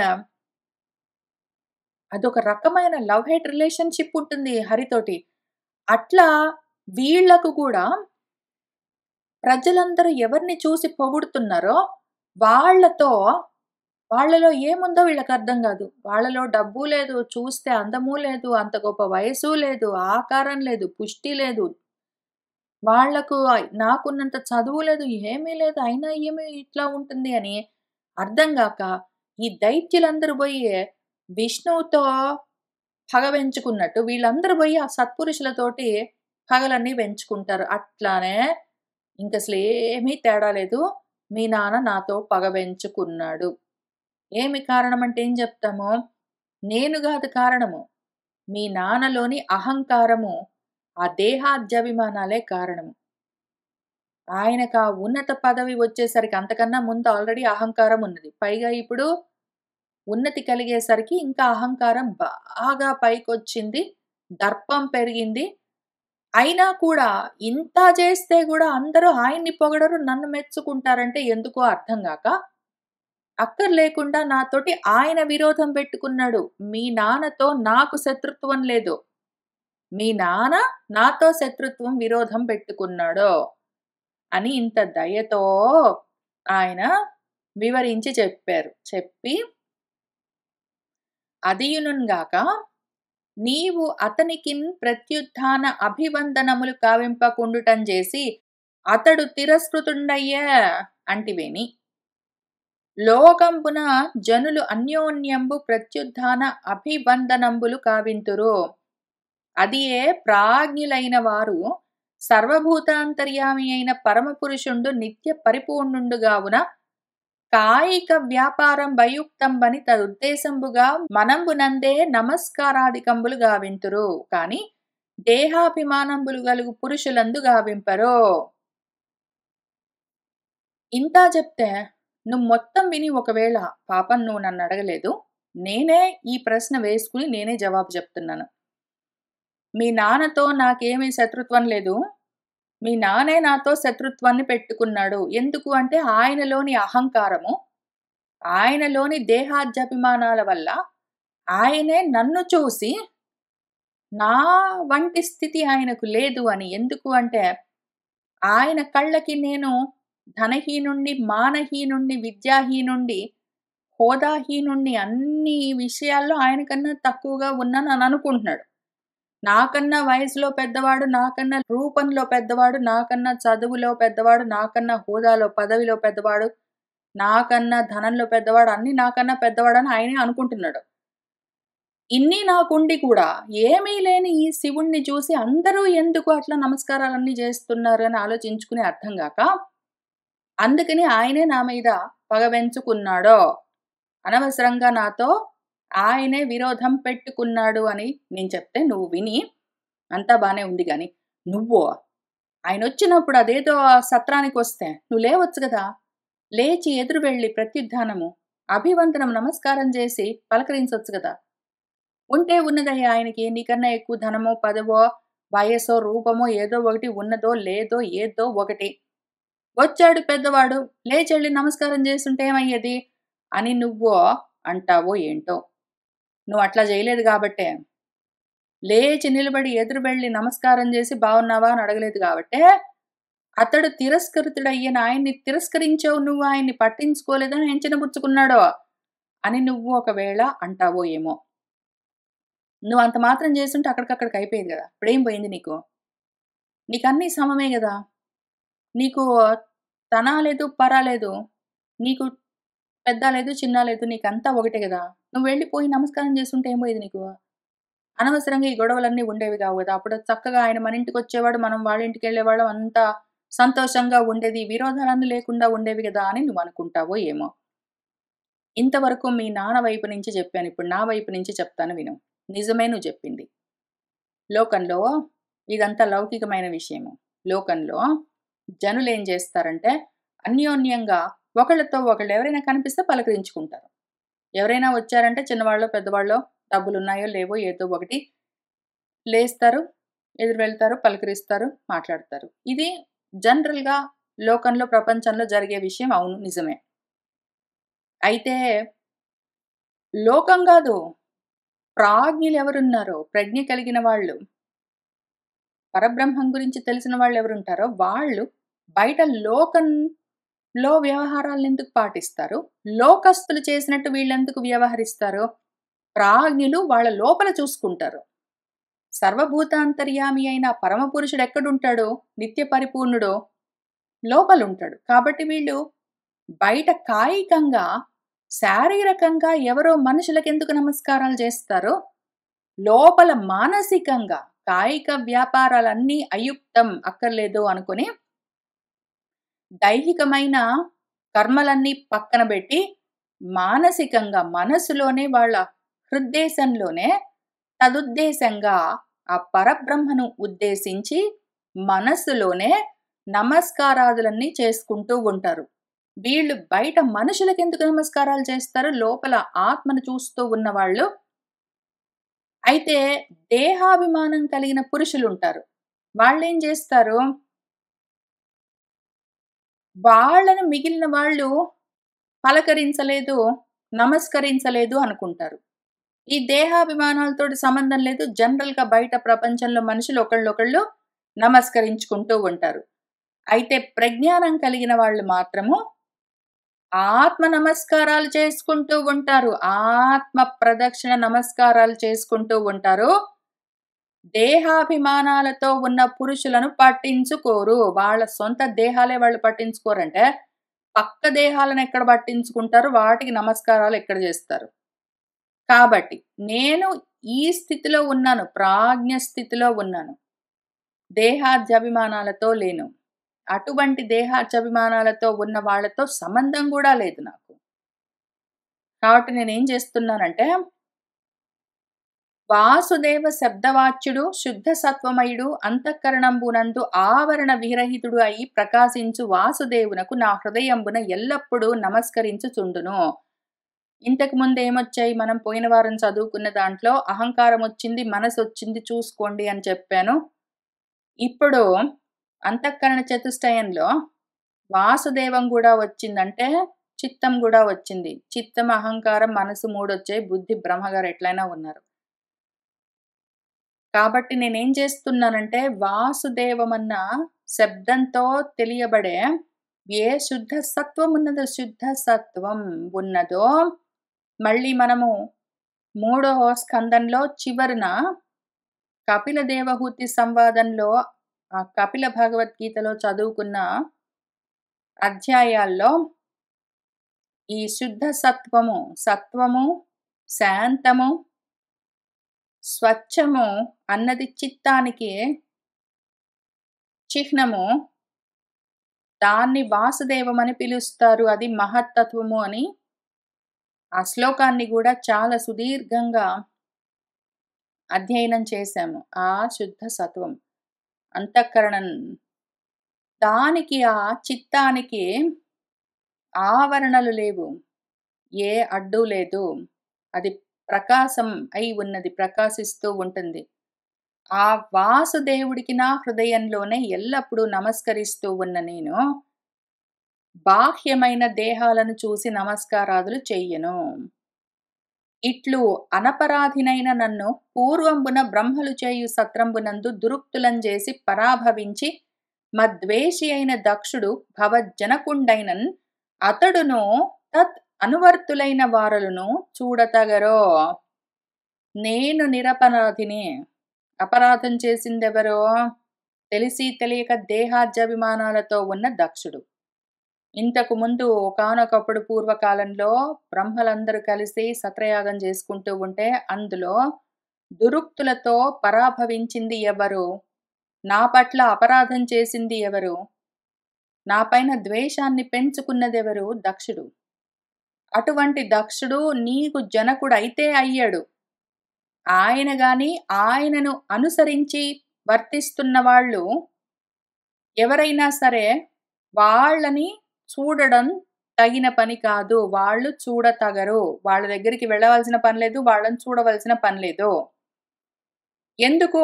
అదొక రకమైన లవ్ హేట్ రిలేషన్‌షిప్ ఉంటుంది హరితోటి. అట్లా వీళ్ళకు కూడా ప్రజలందరూ ఎవరిని చూసి పొగుడుతున్నారో వాళ్ళతో వాళ్ళలో ఏముందో వీళ్ళకర్థం గాదు. వాళ్ళలో డబ్బు లేదు, చూస్తే అందము లేదు, అంత గొప్ప వయసు లేదు, ఆకారం లేదు, పుష్టి లేదు. వాళ్లకు నాకున్నంత చదువు లేదు, ఏమీ లేదు. అయినా ఏమి ఇట్లా ఉంటుంది అని అర్థం గాక, ఈ దైత్యులందరూ బోయి విష్ణువుతో పగ పెంచుకున్నట్టు వీళ్ళందరూ బోయి ఆ సత్పురుషులతోటి పగలన్నీ పెంచుకుంటారు. అట్లానే ఇంకసలేమీ తేడా లేదు. మీ నాన్న నాతో పగ పెంచుకున్నాడు. ఏమి కారణమంటే ఏం జెప్తాము? నేను గాదు కారణము. మీ నాన్నలోని అహంకారము, ఆ దేహాద్యభిమానాలే కారణము. ఆయనకా ఉన్నత పదవి వచ్చేసరికి అంతకన్నా ముందు ఆల్రెడీ అహంకారం ఉన్నది. పైగా ఇప్పుడు ఉన్నతి కలిగేసరికి ఇంకా అహంకారం బాగా పైకొచ్చింది. దర్పం పెరిగింది. అయినా కూడా ఇంత చేస్తే గూడా అందరూ ఆయన్ని పొగడరు, నన్ను మెచ్చుకుంటారంటే ఎందుకో అర్థం గాక, అక్కర్లేకుండా నాతోటి ఆయన విరోధం పెట్టుకున్నాడు. మీ నాన్నతో నాకు శత్రుత్వం లేదు. మీ నాన్న నాతో శత్రుత్వం, విరోధం పెట్టుకున్నాడు అని ఇంత దయతో ఆయన వివరించి చెప్పారు. చెప్పి అదియునుగాక నీవు అతనికిన్ ప్రత్యుత్థాన అభివందనములు కావింపకుండుటం చేసి అతడు తిరస్కృతుండయ్యే అంటివేని లోకంబున జనులు అన్యోన్యంబు ప్రత్యుత్థాన అభివందనంబులు కావింతురు. అది ఏ ప్రాజ్ఞులైన వారు సర్వభూతాంతర్యామి అయిన పరమపురుషుండు నిత్య పరిపూర్ణుండుగావున కాయిక వ్యాపారం భయుక్తంబని తదుద్దేశంబుగా మనంబునందే నమస్కారాధికంబులు గావింతురు. కాని దేహాభిమానంబులు గలుగు పురుషులందు గావింపరో. ఇంతా చెప్తే నువ్వు మొత్తం విని ఒకవేళ పాపం నువ్వు నన్ను అడగలేదు. నేనే ఈ ప్రశ్న వేసుకుని నేనే జవాబు చెప్తున్నాను. మీ నాన్నతో నాకేమీ శత్రుత్వం లేదు. మీ నాన్నే నాతో శత్రుత్వాన్ని పెట్టుకున్నాడు. ఎందుకు అంటే ఆయనలోని అహంకారము, ఆయనలోని దేహాద్యభిమానాల వల్ల ఆయనే నన్ను చూసి నా వంటి స్థితి ఆయనకు లేదు అని. ఎందుకు అంటే ఆయన కళ్ళకి నేను ధనహీనుణ్ణి, మానహీనుణ్ణి, విద్యాహీనుణ్ణి, హోదాహీనుణ్ణి అన్ని విషయాల్లో ఆయనకన్నా తక్కువగా ఉన్నానని అనుకుంటున్నాడు. నాకన్నా వయసులో పెద్దవాడు, నాకన్నా రూపంలో పెద్దవాడు, నాకన్నా చదువులో పెద్దవాడు, నాకన్నా హోదాలో, పదవిలో పెద్దవాడు, నాకన్నా ధనంలో పెద్దవాడు, అన్నీ నాకన్నా పెద్దవాడని ఆయనే అనుకుంటున్నాడు. ఇన్ని నాకుండి కూడా ఏమీ లేని ఈ శివుణ్ణి చూసి అందరూ ఎందుకు అట్లా నమస్కారాలన్నీ చేస్తున్నారు అని ఆలోచించుకుని అర్థం గాక, అందుకని ఆయనే నా మీద పగ పెంచుకున్నాడో, అనవసరంగా నాతో ఆయనే విరోధం పెట్టుకున్నాడు అని నేను చెప్తే నువ్వు విని అంతా బానే ఉంది గాని, నువ్వు ఆయనొచ్చినప్పుడు అదేదో సత్రానికొస్తే నువ్వు లేవచ్చు గదా! లేచి ఎదురు వెళ్లి ప్రత్యుత్థానము, అభివందనం నమస్కారం చేసి పలకరించొచ్చు గదా! ఉంటే ఉన్నదయ్యా ఆయనకి. నీకన్నా ఎక్కువ ధనమో, పదవో, వయసో, రూపమో ఏదో ఒకటి ఉన్నదో, లేదో ఏదో ఒకటి. వచ్చాడు పెద్దవాడు, లేచెళ్ళి నమస్కారం చేస్తుంటే ఏమయ్యేది అని నువ్వు అంటావో ఏంటో. నువ్వు అట్లా చేయలేదు కాబట్టే. లేచి నిలబడి ఎదురు వెళ్ళి నమస్కారం చేసి బాగున్నావా అని అడగలేదు కాబట్టే, అతడు తిరస్కృతుడయ్యన ఆయన్ని తిరస్కరించావు, నువ్వు ఆయన్ని పట్టించుకోలేదని ఆయన చిన్నబుచ్చుకున్నాడో అని నువ్వు ఒకవేళ అంటావో ఏమో. నువ్వు అంత మాత్రం చేసుంటే అక్కడికక్కడికి అయిపోయేది కదా. ఇప్పుడేం పోయింది నీకు? నీకన్నీ సమమే గదా! నీకు తనా లేదు, పరా లేదు. నీకు పెద్ద లేదు, చిన్న లేదు. నీకంతా ఒకటే గదా! నువ్వు వెళ్ళిపోయి నమస్కారం చేసుంటే ఏం పోయేది నీకు? అనవసరంగా ఈ గొడవలన్నీ ఉండేవి గావు గదా! అప్పుడు చక్కగా ఆయన మన ఇంటికొచ్చేవాడు, మనం వాళ్ళ ఇంటికెళ్ళేవాళ్ళం. అంతా సంతోషంగా ఉండేది. విరోధాలన్నీ లేకుండా ఉండేవి గదా అని నువ్వనుకుంటావో ఏమో. ఇంతవరకు మీ నాన్న వైపు నుంచి చెప్పాను. ఇప్పుడు నా వైపు నుంచి చెప్తాను విను. నిజమే నువ్వు చెప్పింది. లోకంలో ఇదంతా లౌకికమైన విషయము. లోకంలో జనులేం చేస్తారంటే, అన్యోన్యంగా ఒకళ్ళతో ఒకళ్ళు ఎవరైనా కనిపిస్తే పలకరించుకుంటారు. ఎవరైనా వచ్చారంటే చిన్నవాళ్ళో, పెద్దవాళ్ళో డబ్బులున్నాయో లేవో ఏదో ఒకటి లేస్తారు, ఎదురు వెళ్తారు, పలకరిస్తారు, మాట్లాడతారు. ఇది జనరల్‌గా లోకంలో, ప్రపంచంలో జరిగే విషయం. అవును, నిజమే. అయితే లోకం గాదు, ప్రాజ్ఞులెవరున్నారో, ప్రజ్ఞ కలిగిన వాళ్ళు, పరబ్రహ్మం గురించి తెలిసిన వాళ్ళెవరుంటారో వాళ్ళు బయట లోకంలో వ్యవహారాలనెందుకు పాటిస్తారు? లోకస్తులు చేసినట్టు వీళ్ళెందుకు వ్యవహరిస్తారు? ప్రాజ్ఞులు వాళ్ళ లోపల చూసుకుంటారు. సర్వభూతాంతర్యామి అయిన పరమపురుషుడెక్కడుంటాడో, నిత్య పరిపూర్ణుడో లోపలుంటాడు. కాబట్టి వీళ్ళు బయట కాయికంగా, శారీరకంగా ఎవరో మనుషులకెందుకు నమస్కారాలు చేస్తారో, లోపల మానసికంగా కాయిక వ్యాపారాలన్నీ అయుక్తం, అక్కర్లేదు అనుకుని దైహికమైన కర్మలన్నీ పక్కన బెట్టి, మానసికంగా మనసులోనే వాళ్ళ హృద్దేశంలోనే తదుద్దేశంగా ఆ పరబ్రహ్మను ఉద్దేశించి మనస్సులోనే నమస్కారాదులన్నీ చేసుకుంటూ ఉంటారు. వీళ్ళు బయట మనుషులకెందుకు నమస్కారాలు చేస్తారు? లోపల ఆత్మను చూస్తూ ఉన్నవాళ్ళు. అయితే దేహాభిమానం కలిగిన పురుషులుంటారు. వాళ్ళేం చేస్తారు? వాళ్ళను మిగిలిన వాళ్ళు పలకరించలేదు, నమస్కరించలేదు అనుకుంటారు. ఈ దేహాభిమానాలతోటి సంబంధం లేదు. జనరల్‌గా బయట ప్రపంచంలో మనుషులు ఒకళ్ళొకళ్ళు నమస్కరించుకుంటూ ఉంటారు. అయితే ప్రజ్ఞానం కలిగిన వాళ్ళు మాత్రము ఆత్మ నమస్కారాలు చేసుకుంటూ ఉంటారు. ఆత్మ ప్రదక్షిణ నమస్కారాలు చేసుకుంటూ ఉంటారు. దేహాభిమానాలతో ఉన్న పురుషులను పట్టించుకోరు. వాళ్ళ సొంత దేహాలే వాళ్ళు పట్టించుకోరంటే, పక్క దేహాలను ఎక్కడ పట్టించుకుంటారు? వాటికి నమస్కారాలు ఎక్కడ చేస్తారు? కాబట్టి నేను ఈ స్థితిలో ఉన్నాను. ప్రాజ్ఞ స్థితిలో ఉన్నాను. దేహాధ్యభిమానాలతో లేను. అటువంటి దేహాధ్యభిమానాలతో ఉన్న వాళ్ళతో సంబంధం గూడా లేదు నాకు. కాబట్టి నేనేం చేస్తున్నానంటే, వాసుదేవ శబ్దవాచ్యుడు, శుద్ధ సత్వమయుడు, అంతఃకరణంబునందు ఆవరణ విరహితుడు అయి ప్రకాశించు వాసుదేవునకు నా హృదయంబున ఎల్లప్పుడూ నమస్కరించుచుండును. ఇంతకు ముందు ఏమొచ్చాయి? మనం పోయిన వారం చదువుకున్న దాంట్లో అహంకారం వచ్చింది, మనసొచ్చింది చూసుకోండి అని చెప్పాను. ఇప్పుడు అంతఃకరణ చతుష్టయంలో వాసుదేవం గూడా వచ్చిందంటే, చిత్తం గూడా వచ్చింది. చిత్తం, అహంకారం, మనసు మూడొచ్చాయి. బుద్ధి, బ్రహ్మగారు ఎట్లైనా ఉన్నారు. కాబట్టి నేనేం చేస్తున్నానంటే, వాసుదేవమన్న శబ్దంతో తెలియబడే ఏ శుద్ధ సత్వం ఉన్నదో, శుద్ధ సత్వం ఉన్నదో, మళ్ళీ మనము 3వ స్కందంలో చివరన కపిల దేవహూతి సంవాదంలో, ఆ కపిల భగవద్గీతలో చదువుకున్న అధ్యాయాల్లో ఈ శుద్ధ సత్వము, సత్వము, శాంతము, స్వచ్ఛము అన్నది చిత్తానికి చిహ్నము. దాన్ని వాసుదేవమని పిలుస్తారు. అది మహత్తత్వము అని ఆ శ్లోకాన్ని గూడా చాలా సుదీర్ఘంగా అధ్యయనం చేశాము. ఆ శుద్ధ సత్వం అంతఃకరణం, దానికి ఆ చిత్తానికి ఆవరణలు లేవు. ఏ అడ్డు లేదు. అది ప్రకాశం అయి ఉన్నది. ప్రకాశిస్తూ ఉంటుంది. ఆ వాసుదేవుడికి నా హృదయంలోనే ఎల్లప్పుడూ నమస్కరిస్తూ ఉన్న నేను, బాహ్యమైన దేహాలను చూసి నమస్కారాదులు చెయ్యను. ఇట్లు అనపరాధినైన నన్ను పూర్వంబున బ్రహ్మలు చేయు సత్రంబునందు దురుక్తులం చేసి పరాభవించి మద్వేషి అయిన దక్షుడు భవజ్జనకుండైనన్ అతడును తత్ అనువర్తులైన వారలను చూడతగరో. నేను నిరపరాధిని. అపరాధం చేసిందెవరో? తెలిసి తెలియక దేహాజ్యాభిమానాలతో ఉన్న దక్షుడు. ఇంతకు ముందు ఒకానొకప్పుడు పూర్వకాలంలో బ్రహ్మలందరూ కలిసి సత్రయాగం చేసుకుంటూ ఉంటే అందులో దురుక్తులతో పరాభవించింది ఎవరు? నా పట్ల అపరాధం చేసింది ఎవరు? నా పైన ద్వేషాన్ని పెంచుకున్నదెవరు? దక్షుడు. అటువంటి దక్షుడు నీకు జనకుడు అయితే అయ్యాడు. ఆయన గాని ఆయనను అనుసరించి వర్తిస్తున్న వాళ్ళు ఎవరైనా సరే వాళ్ళని చూడడం తగిన పని కాదు. వాళ్ళు చూడతగరు. వాళ్ళ దగ్గరికి వెళ్ళవలసిన పని లేదు. వాళ్ళని చూడవలసిన పని లేదు. ఎందుకో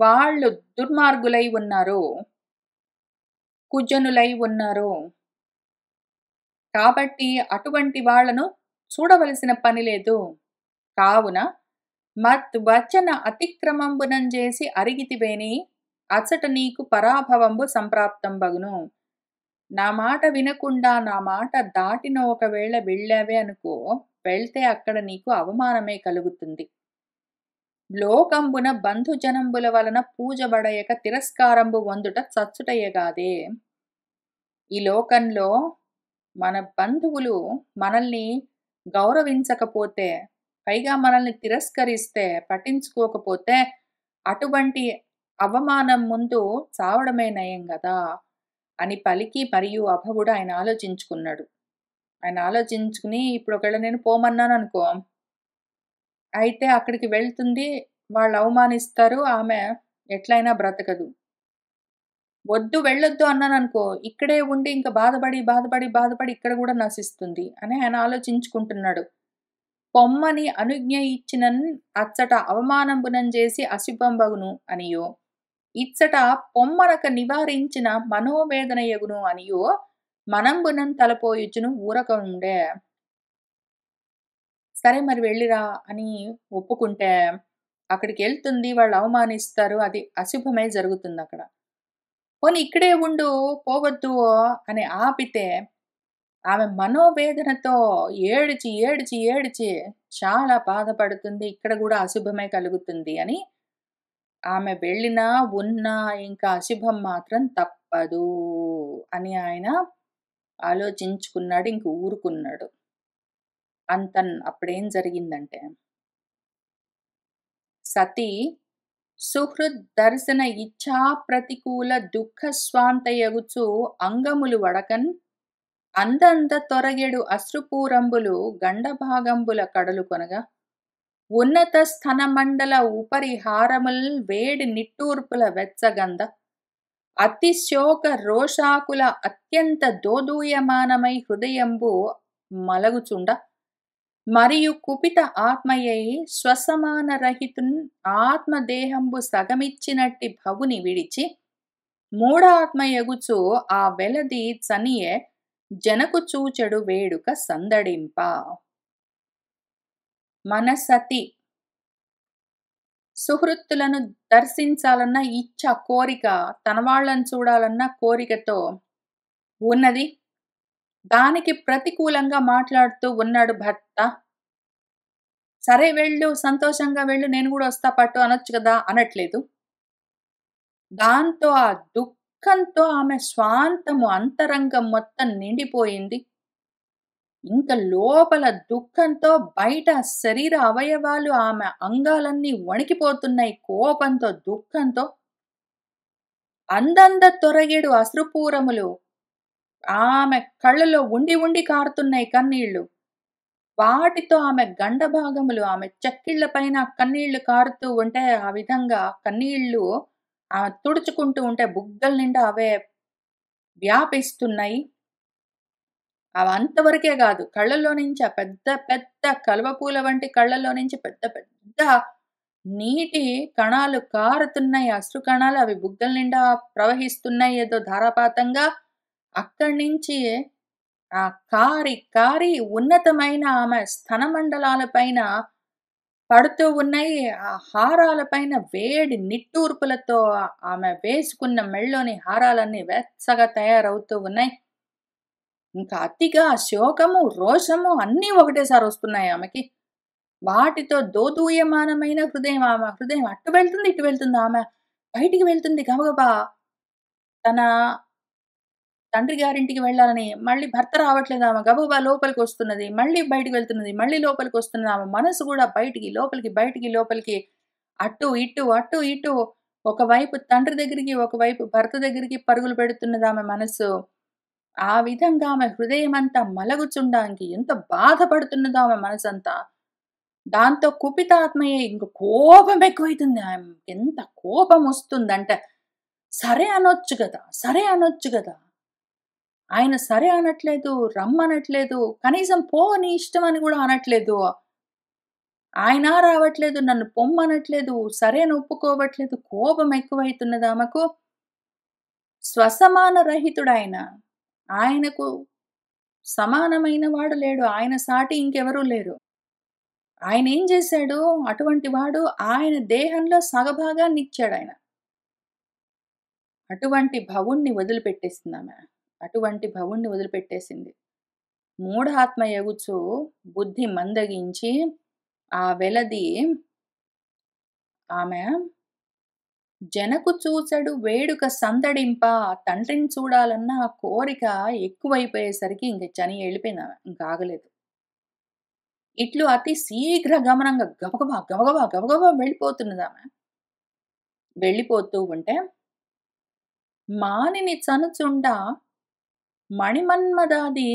వాళ్ళు దుర్మార్గులై ఉన్నారు, కుజనులై ఉన్నారు. కాబట్టి అటువంటి వాళ్లను చూడవలసిన పని లేదు. కావున మత్ వచన అతిక్రమంబునం చేసి అరిగితివేని అచట నీకు పరాభవంబు సంప్రాప్తంబగును. నా మాట వినకుండా నా మాట దాటిన ఒకవేళ వెళ్ళావే అనుకో, వెళ్తే అక్కడ నీకు అవమానమే కలుగుతుంది. లోకంబున బంధుజనంబుల వలన పూజబడయక తిరస్కారంబు వందుట చచ్చుటయ్యగాదే. ఈ లోకంలో మన బంధువులు మనల్ని గౌరవించకపోతే, పైగా మనల్ని తిరస్కరిస్తే, పట్టించుకోకపోతే అటువంటి అవమానం ముందు చావడమే నయం కదా అని పలికి మరియు అభవుడు ఆయన ఆలోచించుకున్నాడు. ఆయన ఆలోచించుకుని ఇప్పుడు ఒకవేళ నేను పోమన్నాను అనుకో, అయితే అక్కడికి వెళ్తుంది, వాళ్ళు అవమానిస్తారు, ఆమె ఎట్లయినా బ్రతకదు. వద్దు వెళ్ళొద్దు అన్నాను అనుకో, ఇక్కడే ఉండి ఇంకా బాధపడి బాధపడి బాధపడి ఇక్కడ కూడా నశిస్తుంది అని ఆయన ఆలోచించుకుంటున్నాడు. పొమ్మని అనుజ్ఞ ఇచ్చినన్ అచ్చట అవమానంబునం చేసి అశుభంబగును అనియో, ఇచ్చట పొమ్మనక నివారించిన మనోవేదన యగును అనియో మనంబునం తలపోయుచును ఊరక ఉండే. సరే మరి వెళ్ళిరా అని ఒప్పుకుంటే అక్కడికి వెళ్తుంది, వాళ్ళు అవమానిస్తారు, అది అశుభమే జరుగుతుంది అక్కడ. పోనీ ఇక్కడే ఉండు, పోవద్దు అని ఆపితే ఆమె మనోవేదనతో ఏడిచి ఏడిచి ఏడిచి చాలా బాధపడుతుంది, ఇక్కడ కూడా అశుభమే కలుగుతుంది అని ఆమె వెళ్ళినా ఉన్నా ఇంకా అశుభం మాత్రం తప్పదు అని ఆయన ఆలోచించుకున్నాడు, ఇంక ఊరుకున్నాడు. అప్పుడేం జరిగిందంటే, సతీ సుహృద్ దర్శన ఇచ్ఛా ప్రతికూల దుఃఖ స్వాంతయగుచు అంగములు వడకన్ అందంద తొరగెడు అశ్రుపూరంబులు గండభాగంబుల కడలు కొనగా ఉన్నత స్థనమండల ఉపరిహారముల్ వేడి నిట్టూర్పుల వెచ్చగంధ అతిశోక రోషాకుల అత్యంత దోదూయమానమై హృదయంబు మలగుచుండ మరియు కుపిత ఆత్మయై స్వసమాన రహితున్ ఆత్మదేహంబు సగమిచ్చినట్టి భవుని విడిచి మూఢాత్మ ఎగుచు ఆ వెలది చనియే జనకు చూచెడు వేడుక సందడింప. మన సతి సుహృత్తులను దర్శించాలన్న ఇచ్చ, కోరిక, తన వాళ్ళని చూడాలన్న కోరికతో ఉన్నది. దానికి ప్రతికూలంగా మాట్లాడుతూ ఉన్నాడు భర్త. సరే వెళ్ళు, సంతోషంగా వెళ్ళు, నేను కూడా వస్తా పట్టు అనొచ్చు కదా, అనట్లేదు. దాంతో ఆ దుఃఖంతో ఆమె స్వాంతము అంతరంగం మొత్తం నిండిపోయింది. ఇంకా లోపల దుఃఖంతో బయట శరీర అవయవాలు ఆమె అంగాలన్నీ వణికిపోతున్నాయి కోపంతో, దుఃఖంతో. అందంద తొరగేడు అశ్రుపూరములు ఆమె కళ్ళలో ఉండి ఉండి కారుతున్నాయి కన్నీళ్లు. వాటితో ఆమె గండభాగములు, ఆమె చెక్కిళ్ల పైన కన్నీళ్లు కారుతూ ఉంటే, ఆ విధంగా కన్నీళ్లు ఆమె తుడుచుకుంటూ ఉంటే బుగ్గల నిండా అవే వ్యాపిస్తున్నాయి. అవి అంతవరకే కాదు, కళ్ళల్లో నుంచి ఆ పెద్ద పెద్ద కలువపూల వంటి కళ్ళల్లో నుంచి పెద్ద పెద్ద నీటి కణాలు కారుతున్నాయి, అశ్రు కణాలు, అవి బుగ్గల నిండా ప్రవహిస్తున్నాయి ఏదో ధారాపాతంగా. అక్కడి నుంచి ఆ కారి కారి ఉన్నతమైన ఆమె స్తనమండలాలపైన పడుతూ ఉన్నాయి. ఆ హారాలపైన వేడి నిట్టూర్పులతో ఆమె వేసుకున్న మెడలోని హారాలన్నీ వెచ్చగా తయారవుతూ ఉన్నాయి. ఇంకా అతిగా శోకము, రోషము అన్నీ ఒకటేసారి వస్తున్నాయి ఆమెకి. వాటితో దోదూయమానమైన హృదయం ఆమె హృదయం అటు వెళ్తుంది, ఇటు వెళ్తుంది ఆమె. బయటికి వెళ్తుంది గబగబా. తన తండ్రి గారింటికి వెళ్ళాలని, మళ్ళీ భర్త రావట్లేదు ఆమె గబగబా లోపలికొస్తున్నది. మళ్ళీ బయటికి వెళ్తున్నది. మళ్ళీ లోపలికొస్తున్నది. ఆమె మనసు గూడా బయటికి, లోపలికి, బయటికి, లోపలికి, అటు, ఇటు, అటు, ఇటు, ఒకవైపు తండ్రి దగ్గరికి, ఒకవైపు భర్త దగ్గరికి పరుగులు పెడుతున్నది ఆమె మనస్సు. ఆ విధంగా ఆమె హృదయమంతా మలగుచుండానికి ఎంత బాధపడుతున్నదో ఆమె మనసంతా. దాంతో కుపితాత్మయే ఇంక కోపం ఎక్కువైతుంది ఆమెకి. ఎంత కోపమొస్తుందంటే, సరే అనొచ్చు గదా! సరే అనొచ్చు గదా! ఆయన సరే అనట్లేదు, రమ్మనట్లేదు, కనీసం పో నీ ఇష్టం అని గూడా అనట్లేదు. ఆయన రావట్లేదు, నన్ను పొమ్మనట్లేదు, సరే అని ఒప్పుకోవట్లేదు. కోపం ఎక్కువైతున్నదామెకు. స్వసమాన రహితుడాయన. ఆయనకు సమానమైన వాడు లేడు. ఆయన సాటి ఇంకెవరూ లేరు. ఆయనేం జేశాడు? అటువంటి వాడు ఆయన దేహంలో సగభాగాన్నిచ్చాడాయన. అటువంటి భవుణ్ణి వదిలిపెట్టేసిందామె. అటువంటి భవుణ్ణి వదిలిపెట్టేసింది. మూఢాత్మ ఎగుచు బుద్ధి మందగించి ఆ వెలది ఆమె జనకు చూసెడు వేడుక సందడింప తండ్రిని చూడాలన్న ఆ కోరిక ఎక్కువైపోయేసరికి ఇంక చని ఎళ్ళిపోయిందామె. ఇంక ఆగలేదు. ఇట్లు అతి శీఘ్ర గమనంగా గబగబా, గబగబా, గబగబా వెళ్ళిపోతున్నదామె. వెళ్ళిపోతూ ఉంటే మానిని చనుచుండ మణిమన్మదాది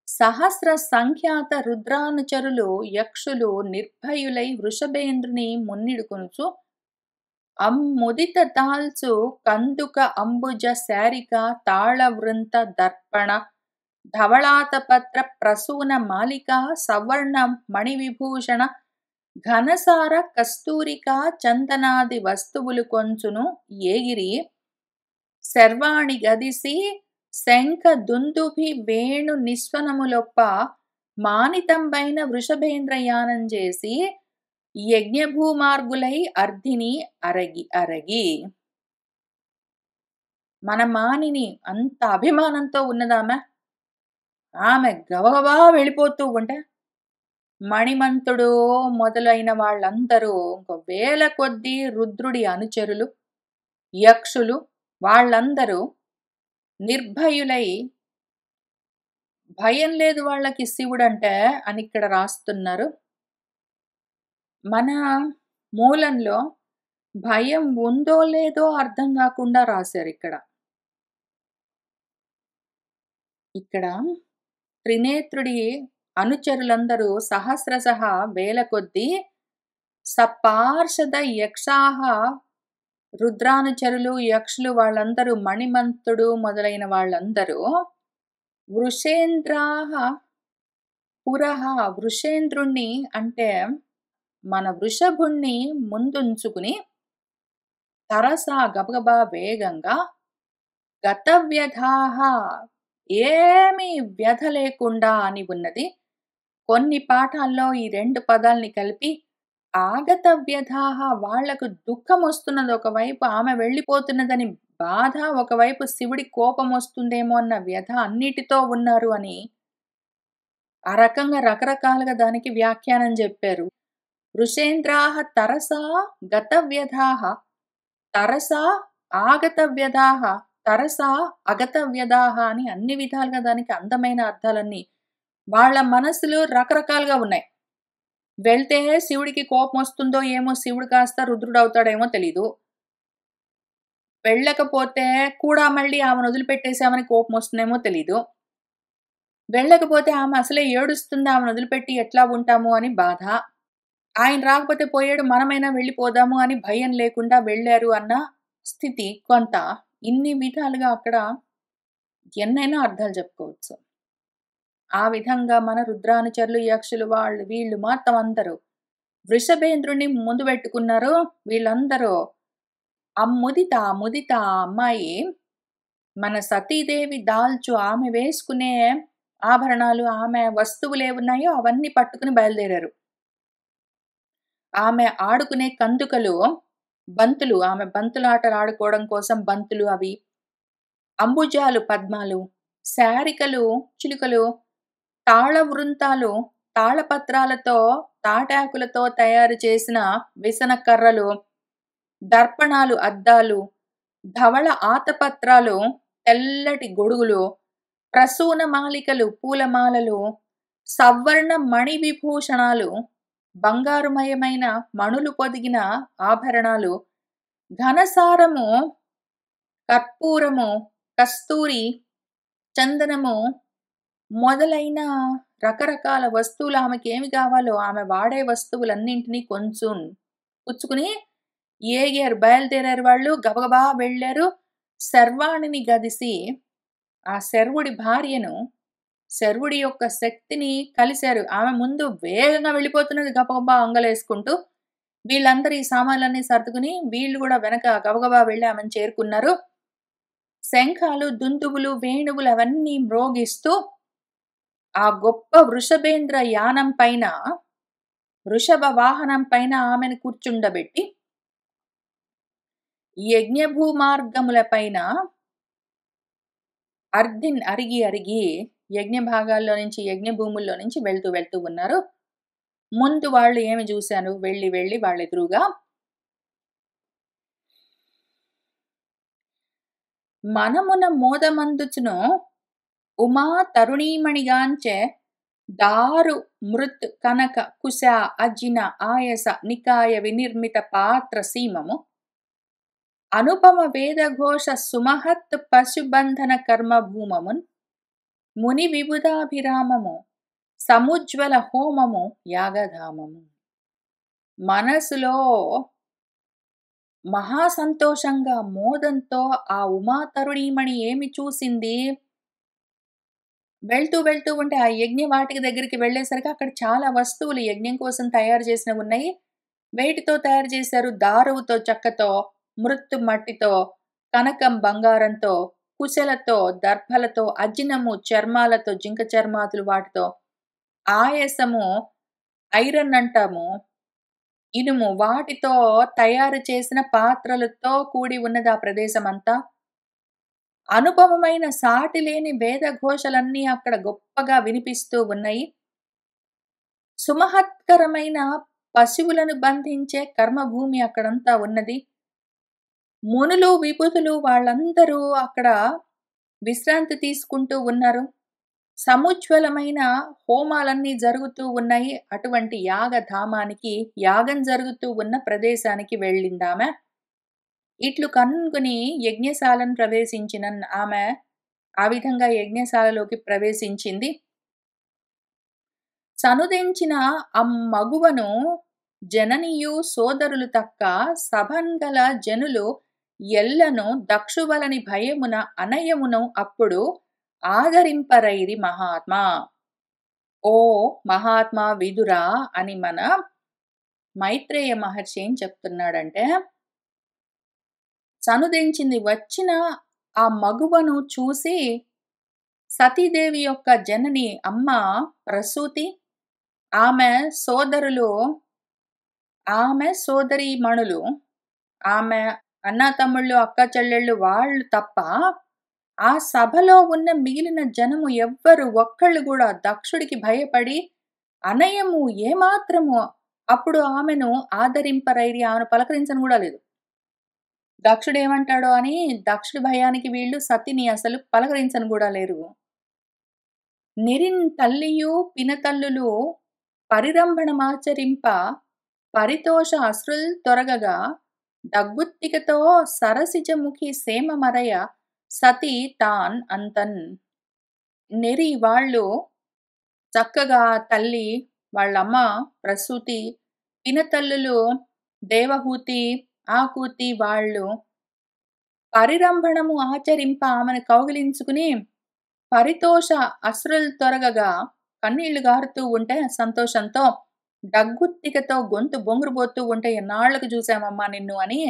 సహస్ర సంఖ్యాత రుద్రానుచరులు యక్షులు నిర్భయులై వృషభేంద్రుని మున్నిడుకొనుచు అమ్ముదిత తాల్చు కందుక అంబుజ శారిక తాళవృంత దర్పణ ధవళాతపత్ర ప్రసూన మాలిక సవర్ణ మణివిభూషణ ఘనసార కస్తూరిక చందనాది వస్తువులు కొంచును ఏగిరి శర్వాణి గదిసి శంఖ దుందుభి వేణు నిస్వనములొప్ప మానితంబైన వృషభేంద్రయానం చేసి యజ్ఞభూమార్గులై అర్ధిని అరగి మన మానిని అంత అభిమానంతో ఉన్నదామె. ఆమె గబగబా వెళ్ళిపోతూ ఉంటే మణిమంతుడు మొదలైన వాళ్ళందరూ ఇంక వేల కొద్దీ రుద్రుడి అనుచరులు యక్షులు వాళ్ళందరూ నిర్భయులై భయం లేదు వాళ్ళకి శివుడంటే అని ఇక్కడ రాస్తున్నారు. మన మూలంలో భయం ఉందో లేదో అర్థం కాకుండా రాశారు ఇక్కడ. ఇక్కడ త్రినేత్రుడి అనుచరులందరూ సహస్రశః వేల కొద్దీ సపార్షద యక్షాహ రుద్రానుచరులు యక్షులు వాళ్ళందరూ మణిమంతుడు మొదలైన వాళ్ళందరూ వృషేంద్రాహ పురః వృషేంద్రుణ్ణి అంటే మన వృషభుణ్ణి ముందుంచుకుని తరసా గబగబా వేగంగా గతవ్యధాహ ఏమీ వ్యధ లేకుండా అని ఉన్నది. కొన్ని పాఠాల్లో ఈ రెండు పదాల్ని కలిపి ఆగత వ్యధాహ వాళ్లకు దుఃఖం వస్తున్నది ఒకవైపు, ఆమె వెళ్ళిపోతున్నదని బాధ, ఒకవైపు శివుడి కోపం వస్తుందేమో అన్న వ్యధ అన్నిటితో ఉన్నారు అని ఆ రకంగా రకరకాలుగా దానికి వ్యాఖ్యానం చెప్పారు. వృషేంద్రాహ తరసా గత వ్యధాహ తరసా ఆగత వ్యధాహ తరసా అగత వ్యధాహ అని అన్ని విధాలుగా దానికి అందమైన అర్థాలన్నీ వాళ్ళ మనసులు రకరకాలుగా ఉన్నాయి. వెళ్తే శివుడికి కోపం వస్తుందో ఏమో, శివుడు కాస్త రుద్రుడు అవుతాడేమో తెలీదు. వెళ్ళకపోతే కూడా మళ్ళీ ఆమెను వదిలిపెట్టేసామని కోపం వస్తుందేమో తెలీదు. వెళ్ళకపోతే ఆమె అసలే ఏడుస్తుంది, ఆమెను వదిలిపెట్టి ఎట్లా ఉంటాము అని బాధ. ఆయన రాకపోతే పోయాడు, మనమైనా వెళ్ళిపోదాము అని భయం లేకుండా వెళ్ళారు అన్న స్థితి కొంత. ఇన్ని విధాలుగా అక్కడ ఎన్నైనా అర్థాలు చెప్పుకోవచ్చు. ఆ విధంగా మన రుద్రానుచరులు యక్షులు వాళ్ళు వీళ్ళు మొత్తం అందరూ వృషభేంద్రుణ్ణి ముందు పెట్టుకున్నారు. వీళ్ళందరూ ముదిత అమ్మాయి మన సతీదేవి దాల్చు ఆమె వేసుకునే ఆభరణాలు, ఆమె వస్తువులేవున్నాయో అవన్నీ పట్టుకుని బయలుదేరారు. ఆమె ఆడుకునే కందుకలు, బంతులు, ఆమె బంతులాటలు ఆడుకోవడం కోసం బంతులు అవి, అంబుజాలు పద్మాలు, శారికలు చిలుకలు, తాళ వృంతాలు, తాళపత్రాలతో, తాటాకులతో తయారు చేసిన విసన కర్రలు, దర్పణాలు అద్దాలు, ధవళ ఆతపత్రాలు, తెల్లటి గొడుగులు, ప్రసూన మాలికలు పూలమాలలు, సవర్ణ మణి విభూషణాలు, బంగారుమయమైన మణులు పొదిగిన ఆభరణాలు, ఘనసారము, కర్పూరము, కస్తూరి, చందనము మొదలైన రకరకాల వస్తువులు ఆమెకి ఏమి కావాలో ఆమె వాడే వస్తువులన్నింటినీ కొంచెం పుచ్చుకుని ఏగారు, బయలుదేరారు. వాళ్ళు గబగబా వెళ్ళారు. శర్వాణిని గదిసి ఆ శర్వుడి భార్యను, శర్వుడి యొక్క శక్తిని కలిశారు. ఆమె ముందు వేగంగా వెళ్ళిపోతున్నది గబగబా అంగలేసుకుంటూ. వీళ్ళందరూ ఈ సామాన్లన్నీ సర్దుకుని వీళ్ళు కూడా వెనక గబగబా వెళ్ళి ఆమెను చేరుకున్నారు. శంఖాలు, దుందుబులు, వేణువులు అవన్నీ మ్రోగిస్తూ ఆ గొప్ప వృషభేంద్ర యానం పైన, వృషభ వాహనం పైన ఆమెను కూర్చుండబెట్టి యజ్ఞభూమార్గముల పైన అరిగి అరిగి యజ్ఞ భాగాల్లో నుంచి, యజ్ఞ భూముల్లో నుంచి వెళ్తూ ఉన్నారు. ముందు వాళ్ళు ఏమి చూశాను, వెళ్ళి వాళ్ళెదురుగా మనమున మోదమందుచును ఉమా తరుణీమణిగాంచె దారు మృత్ కనక కుశ అజిన ఆయస నికాయ వినిర్మిత పాత్ర సీమము అనుపమ వేదఘోష సుమహత్ పశుబంధన కర్మభూమమున్ ముని విబుధాభిరామము సముజ్వల హోమము యాగధామము. మనసులో మహాసంతోషంగా మోదంతో ఆ ఉమాతరుణీమణి ఏమి చూసింది, వెళ్తూ ఉంటే ఆ యజ్ఞ వాటికి దగ్గరికి వెళ్ళేసరికి అక్కడ చాలా వస్తువులు యజ్ఞం కోసం తయారు చేసినవి ఉన్నాయి. వేటితో తయారు చేశారు? దారువుతో, చెక్కతో, మృత్తు మట్టితో, కనకం బంగారంతో, కుశలతో, దర్భలతో, అజినము చర్మాలతో, జింక చర్మాతులు వాటితో, ఆయసము ఐరన్ అంటాము, ఇనుము వాటితో తయారు చేసిన పాత్రలతో కూడి ఉన్నది ఆ ప్రదేశం అంతా. అనుపమమైన సాటి లేని వేదఘోషలన్నీ అక్కడ గొప్పగా వినిపిస్తూ ఉన్నాయి. సుమహత్కరమైన పశువులను బంధించే కర్మభూమి అక్కడంతా ఉన్నది. మునులు విభూతులు వాళ్ళందరూ అక్కడ విశ్రాంతి తీసుకుంటూ ఉన్నారు. సముజ్వలమైన హోమాలన్నీ జరుగుతూ ఉన్నాయి. అటువంటి యాగధామానికి, యాగం జరుగుతూ ఉన్న ప్రదేశానికి వెళ్ళిందామె. ఇట్లు కనుగొని యజ్ఞశాలను ప్రవేశించిన ఆమె ఆ విధంగా యజ్ఞశాలలోకి ప్రవేశించింది. చనుదెంచిన మగువను జననియు సోదరులు తక్క సభంగల జనులు ఎల్లను దక్షువలని భయమున అనయమును అప్పుడు ఆదరింపరైరి మహాత్మా. ఓ మహాత్మా విదురా అని మన మైత్రేయ మహర్షి ఏం చెప్తున్నాడంటే, చనుదెంచింది వచ్చిన ఆ మగువను చూసి సతీదేవి యొక్క జనని అమ్మ ప్రసూతి, ఆమె సోదరులు, ఆమె సోదరీమణులు, ఆమె అన్న తమ్ముళ్ళు, అక్క చెల్లెళ్ళు వాళ్ళు తప్ప ఆ సభలో ఉన్న మిగిలిన జనము ఎవ్వరు ఒక్కళ్ళు కూడా దక్షుడికి భయపడి అనయము ఏమాత్రము అప్పుడు ఆమెను ఆదరింపరైరి, ఆమెను పలకరించను కూడా లేదు. దక్షుడు ఏమంటాడో అని దక్షుడి భయానికి వీళ్ళు సతిని అసలు పలకరించను కూడా లేరు. నిరిన్ తల్లియు పినతల్లులు పరిరంభణమాచరింప పరితోష అశ్రుల్ తొరగగా దగ్గుత్తికతో సరసిజముఖి సేమమరయ సతి తాన్ అంతన్. నెరి వాళ్ళు చక్కగా తల్లి, వాళ్ళమ్మ ప్రసూతి, పినతల్లులు దేవహూతి, ఆకూతి వాళ్ళు పరిరంభణము ఆచరింప ఆమెను కౌగిలించుకుని పరితోష అశ్రులు తొరగగా కన్నీళ్లు గారుతూ ఉంటే సంతోషంతో, దగ్గుత్తికతో గొంతు బొంగురుబోతూ ఉంటే ఎన్నాళ్లకు చూసామమ్మా నిన్ను అని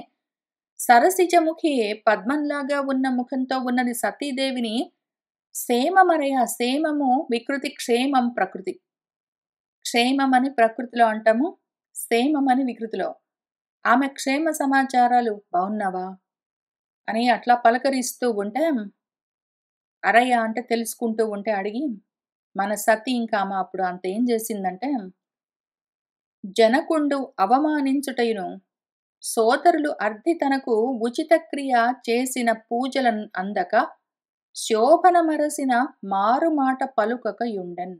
సరసిజముఖి పద్మంలాగా ఉన్న ముఖంతో ఉన్నది సతీదేవిని సేమమరయ, సేమము వికృతి, క్షేమం ప్రకృతి. క్షేమమని ప్రకృతిలో అంటాము, సేమమని వికృతిలో. ఆమె క్షేమ సమాచారాలు బాగున్నావా అని అట్లా పలకరిస్తూ ఉంటే, అరయ్య అంటే తెలుసుకుంటూ ఉంటే అడిగి, మన సతి ఇంకా ఆమె అప్పుడు అంత ఏం చేసిందంటే, జనకుండు అవమానించుటయును సోదరులు అర్ధి తనకు ఉచిత క్రియ చేసిన పూజలను అందక శోభనమరసిన మారుమాట పలుకక యుండెన్.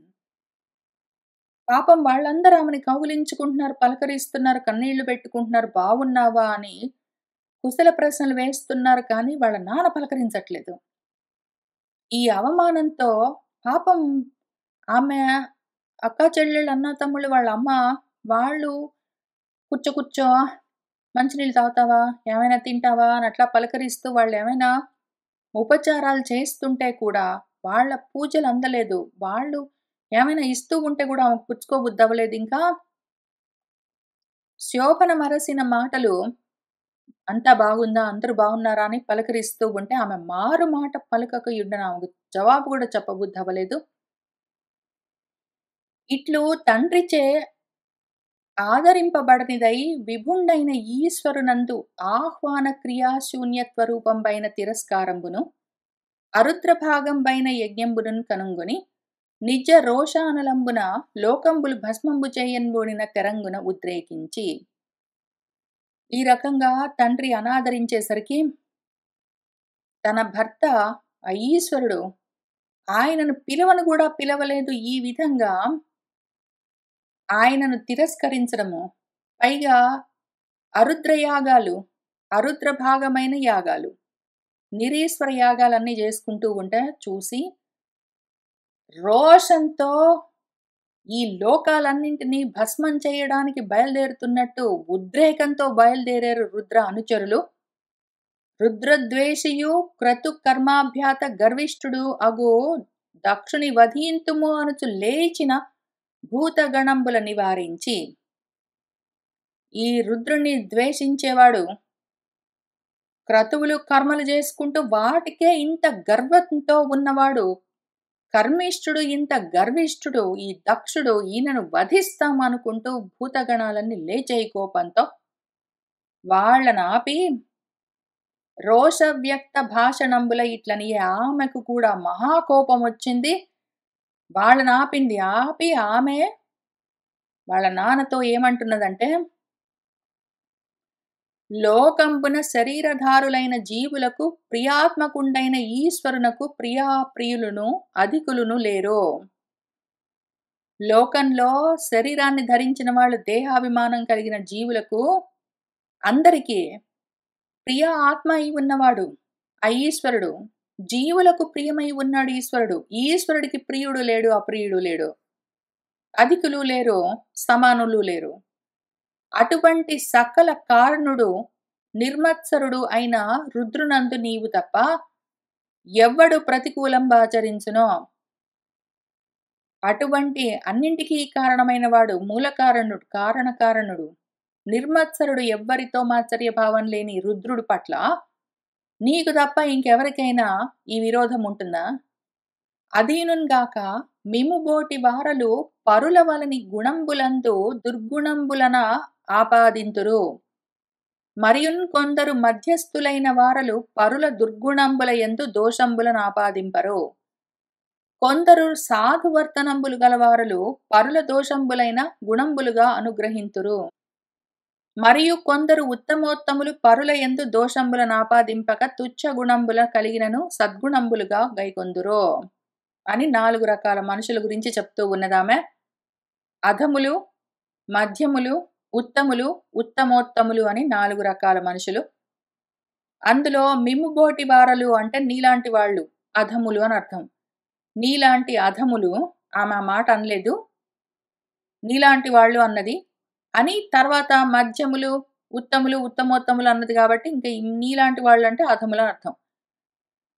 పాపం వాళ్ళందరూ ఆమెని కౌగిలించుకుంటున్నారు, పలకరిస్తున్నారు, కన్నీళ్లు పెట్టుకుంటున్నారు, బావున్నావా అని కుశల ప్రశ్నలు వేస్తున్నారు, కానీ వాళ్ళ నాన్న పలకరించట్లేదు. ఈ అవమానంతో పాపం ఆమె అక్క చెల్లెళ్ళు, అన్న తమ్ముళ్ళు, వాళ్ళ అమ్మ వాళ్ళు కూర్చో కూర్చో, మంచినీళ్ళు తాగుతావా, ఏమైనా తింటావా అని అట్లా పలకరిస్తూ వాళ్ళు ఏమైనా ఉపచారాలు చేస్తుంటే కూడా వాళ్ళ పూజలు అందలేదు. వాళ్ళు ఏమైనా ఇస్తూ ఉంటే కూడా ఆమెకు పుచ్చుకోబుద్దవ్వలేదు. ఇంకా శోభన మరసిన మాటలు, అంతా బాగుందా, అందరూ బాగున్నారా అని పలకరిస్తూ ఉంటే ఆమె మారు మాట పలకక యుండెను. ఆమెకు జవాబు కూడా చెప్పబుద్దవ్వలేదు. ఇట్లు తండ్రిచే ఆదరింపబడనిదై విభుండైన ఈశ్వరునందు ఆహ్వాన క్రియాశూన్యత్వ రూపంబైన తిరస్కారంబును అరుద్రభాగంబైన యజ్ఞంబును కనుంగొని నిజ రోషానలంబున లోకంబులు భస్మంబు చేయన్బూడిన తెరంగున ఉద్రేకించి. ఈ రకంగా తండ్రి అనాదరించేసరికి తన భర్త ఆ ఈశ్వరుడు ఆయనను పిలవను కూడా పిలవలేదు. ఈ విధంగా ఆయనను తిరస్కరించడము, పైగా అరుద్రయాగాలు, అరుద్ర భాగమైన యాగాలు, నిరీశ్వర యాగాలన్నీ చేసుకుంటూ ఉంటే చూసి రోషంతో ఈ లోకాలన్నింటినీ భస్మం చేయడానికి బయలుదేరుతున్నట్టు ఉద్రేకంతో బయలుదేరారు రుద్ర అనుచరులు. రుద్రద్వేషియు క్రతు కర్మాభ్యాత గర్విష్ఠుడు అగు దక్షుని వధింతుము అనుచు లేచిన భూతగణంబుల నివారించి. ఈ రుద్రుని ద్వేషించేవాడు క్రతువులు కర్మలు చేసుకుంటూ వాటికే ఇంత గర్వంతో ఉన్నవాడు, కర్మిష్ఠుడు, ఇంత గర్విష్ఠుడు ఈ దక్షుడు, ఈయనను వధిస్తామనుకుంటూ భూతగణాలన్నీ లేచే కోపంతో వాళ్ళని ఆపి రోష వ్యక్త భాషణంబుల ఇట్లని ఆమెకు కూడా మహాకోపం వచ్చింది. వాళ్ళని ఆపింది. ఆపి ఆమె వాళ్ళ నాన్నతో ఏమంటున్నదంటే, లోకంబున శరీరధారులైన జీవులకు ప్రియాత్మకుండైన ఈశ్వరునకు ప్రియాప్రియులను అధికులును లేరో. లోకంలో శరీరాన్ని ధరించిన వాళ్ళు, దేహాభిమానం కలిగిన జీవులకు అందరికీ ప్రియ ఆత్మ అయి ఉన్నవాడు ఆ ఈశ్వరుడు. జీవులకు ప్రియమై ఉన్నాడు ఈశ్వరుడు. ఈశ్వరుడికి ప్రియుడు లేడు, అప్రియుడు లేడు, అధికులు లేరు, సమానులు లేరు. అటువంటి సకల కారణుడు నిర్మత్సరుడు అయిన రుద్రునందు నీవు తప్ప ఎవ్వడు ప్రతికూలంబాచరించునో. అటువంటి అన్నింటికీ కారణమైన వాడు, మూలకారణుడు, కారణకారణుడు, నిర్మత్సరుడు, ఎవ్వరితో మాత్సర్యభావం లేని రుద్రుడు పట్ల నీకు తప్ప ఇంకెవరికైనా ఈ విరోధం ఉంటుందా? అదీనుగాక మిముబోటి వారలు పరుల వలని గుణంబులందు దుర్గుణంబులన ఆపాదింతురు. మరియున్ కొందరు మధ్యస్థులైన వారలు పరుల దుర్గుణంబుల యందు దోషంబులను ఆపాదింపరు. కొందరు సాధువర్తనంబులు గలవారలు పరుల దోషంబులైన గుణంబులుగా అనుగ్రహింతురు. మరియు కొందరు ఉత్తమోత్తములు పరుల యందు దోషంబులను ఆపాదింపక తుచ్చ గుణంబుల కలిగినను సద్గుణంబులుగా గైకొందురో అని 4 రకాల మనుషుల గురించి చెప్తూ ఉన్నదామె. అధములు, మధ్యములు, ఉత్తములు, ఉత్తమోత్తములు అని 4 రకాల మనుషులు. అందులో మిమ్ముబోటి వారలు అంటే నీలాంటి వాళ్ళు, అధములు అని అర్థం. నీలాంటి అధములు, ఆమె మాట అనలేదు, నీలాంటి వాళ్ళు అన్నది. అని తర్వాత మధ్యములు, ఉత్తములు, ఉత్తమోత్తములు అన్నది కాబట్టి ఇంకా నీలాంటి వాళ్ళు అంటే అధములు అని అర్థం.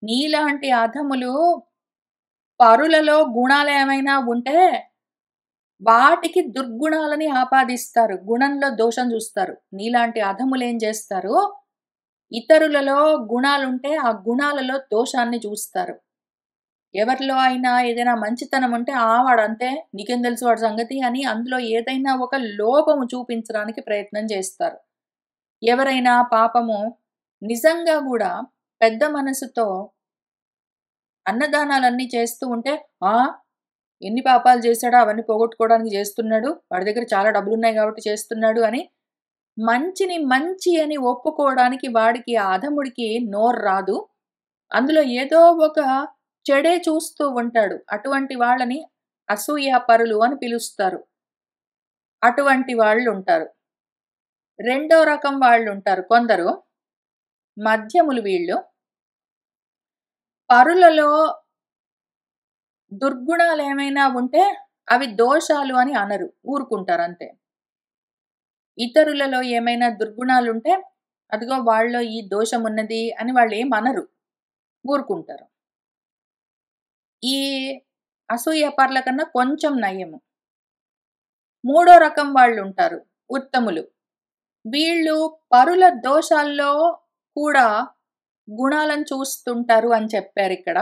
నీలాంటి అధములు పరులలో గుణాలు ఏమైనా ఉంటే వాటికి దుర్గుణాలని ఆపాదిస్తారు, గుణంలో దోషం చూస్తారు. నీలాంటి అధములు ఏం చేస్తారు, ఇతరులలో గుణాలుంటే ఆ గుణాలలో దోషాన్ని చూస్తారు. ఎవరిలో అయినా ఏదైనా మంచితనం ఉంటే వాడంతే నీకేం తెలుసు వాడి సంగతి అని అందులో ఏదైనా ఒక లోపము చూపించడానికి ప్రయత్నం చేస్తారు. ఎవరైనా పాపము నిజంగా గూడా పెద్ద మనసుతో అన్నదానాలన్నీ చేస్తూ ఉంటే, "ఆ! ఎన్ని పాపాలు చేశాడో అవన్నీ పోగొట్టుకోవడానికి చేస్తున్నాడు. వాడి దగ్గర చాలా డబ్బులున్నాయి కాబట్టి చేస్తున్నాడు" అని మంచిని మంచి అని ఒప్పుకోవడానికి వాడికి ఆ అధముడికి నోరు రాదు. అందులో ఏదో ఒక చెడే చూస్తూ ఉంటాడు. అటువంటి వాళ్ళని అసూయాపరులు అని పిలుస్తారు. అటువంటి వాళ్ళుంటారు. రెండో రకం వాళ్ళుంటారు కొందరు. మధ్యములు వీళ్ళు. పరులలో దుర్గుణాలేమైనా ఉంటే అవి దోషాలు అని అనరు. ఊరుకుంటారంతే. ఇతరులలో ఏమైనా దుర్గుణాలుంటే అదిగో వాళ్ళలో ఈ దోషమున్నది అని వాళ్ళేమనరు. ఊరుకుంటారు. ఈ అసూయపరుల కన్నా కొంచెం నయము. మూడో రకం వాళ్ళుంటారు. ఉత్తములు. వీళ్ళు పరుల దోషాల్లో కూడా గుణాలను చూస్తుంటారు అని చెప్పారిక్కడ.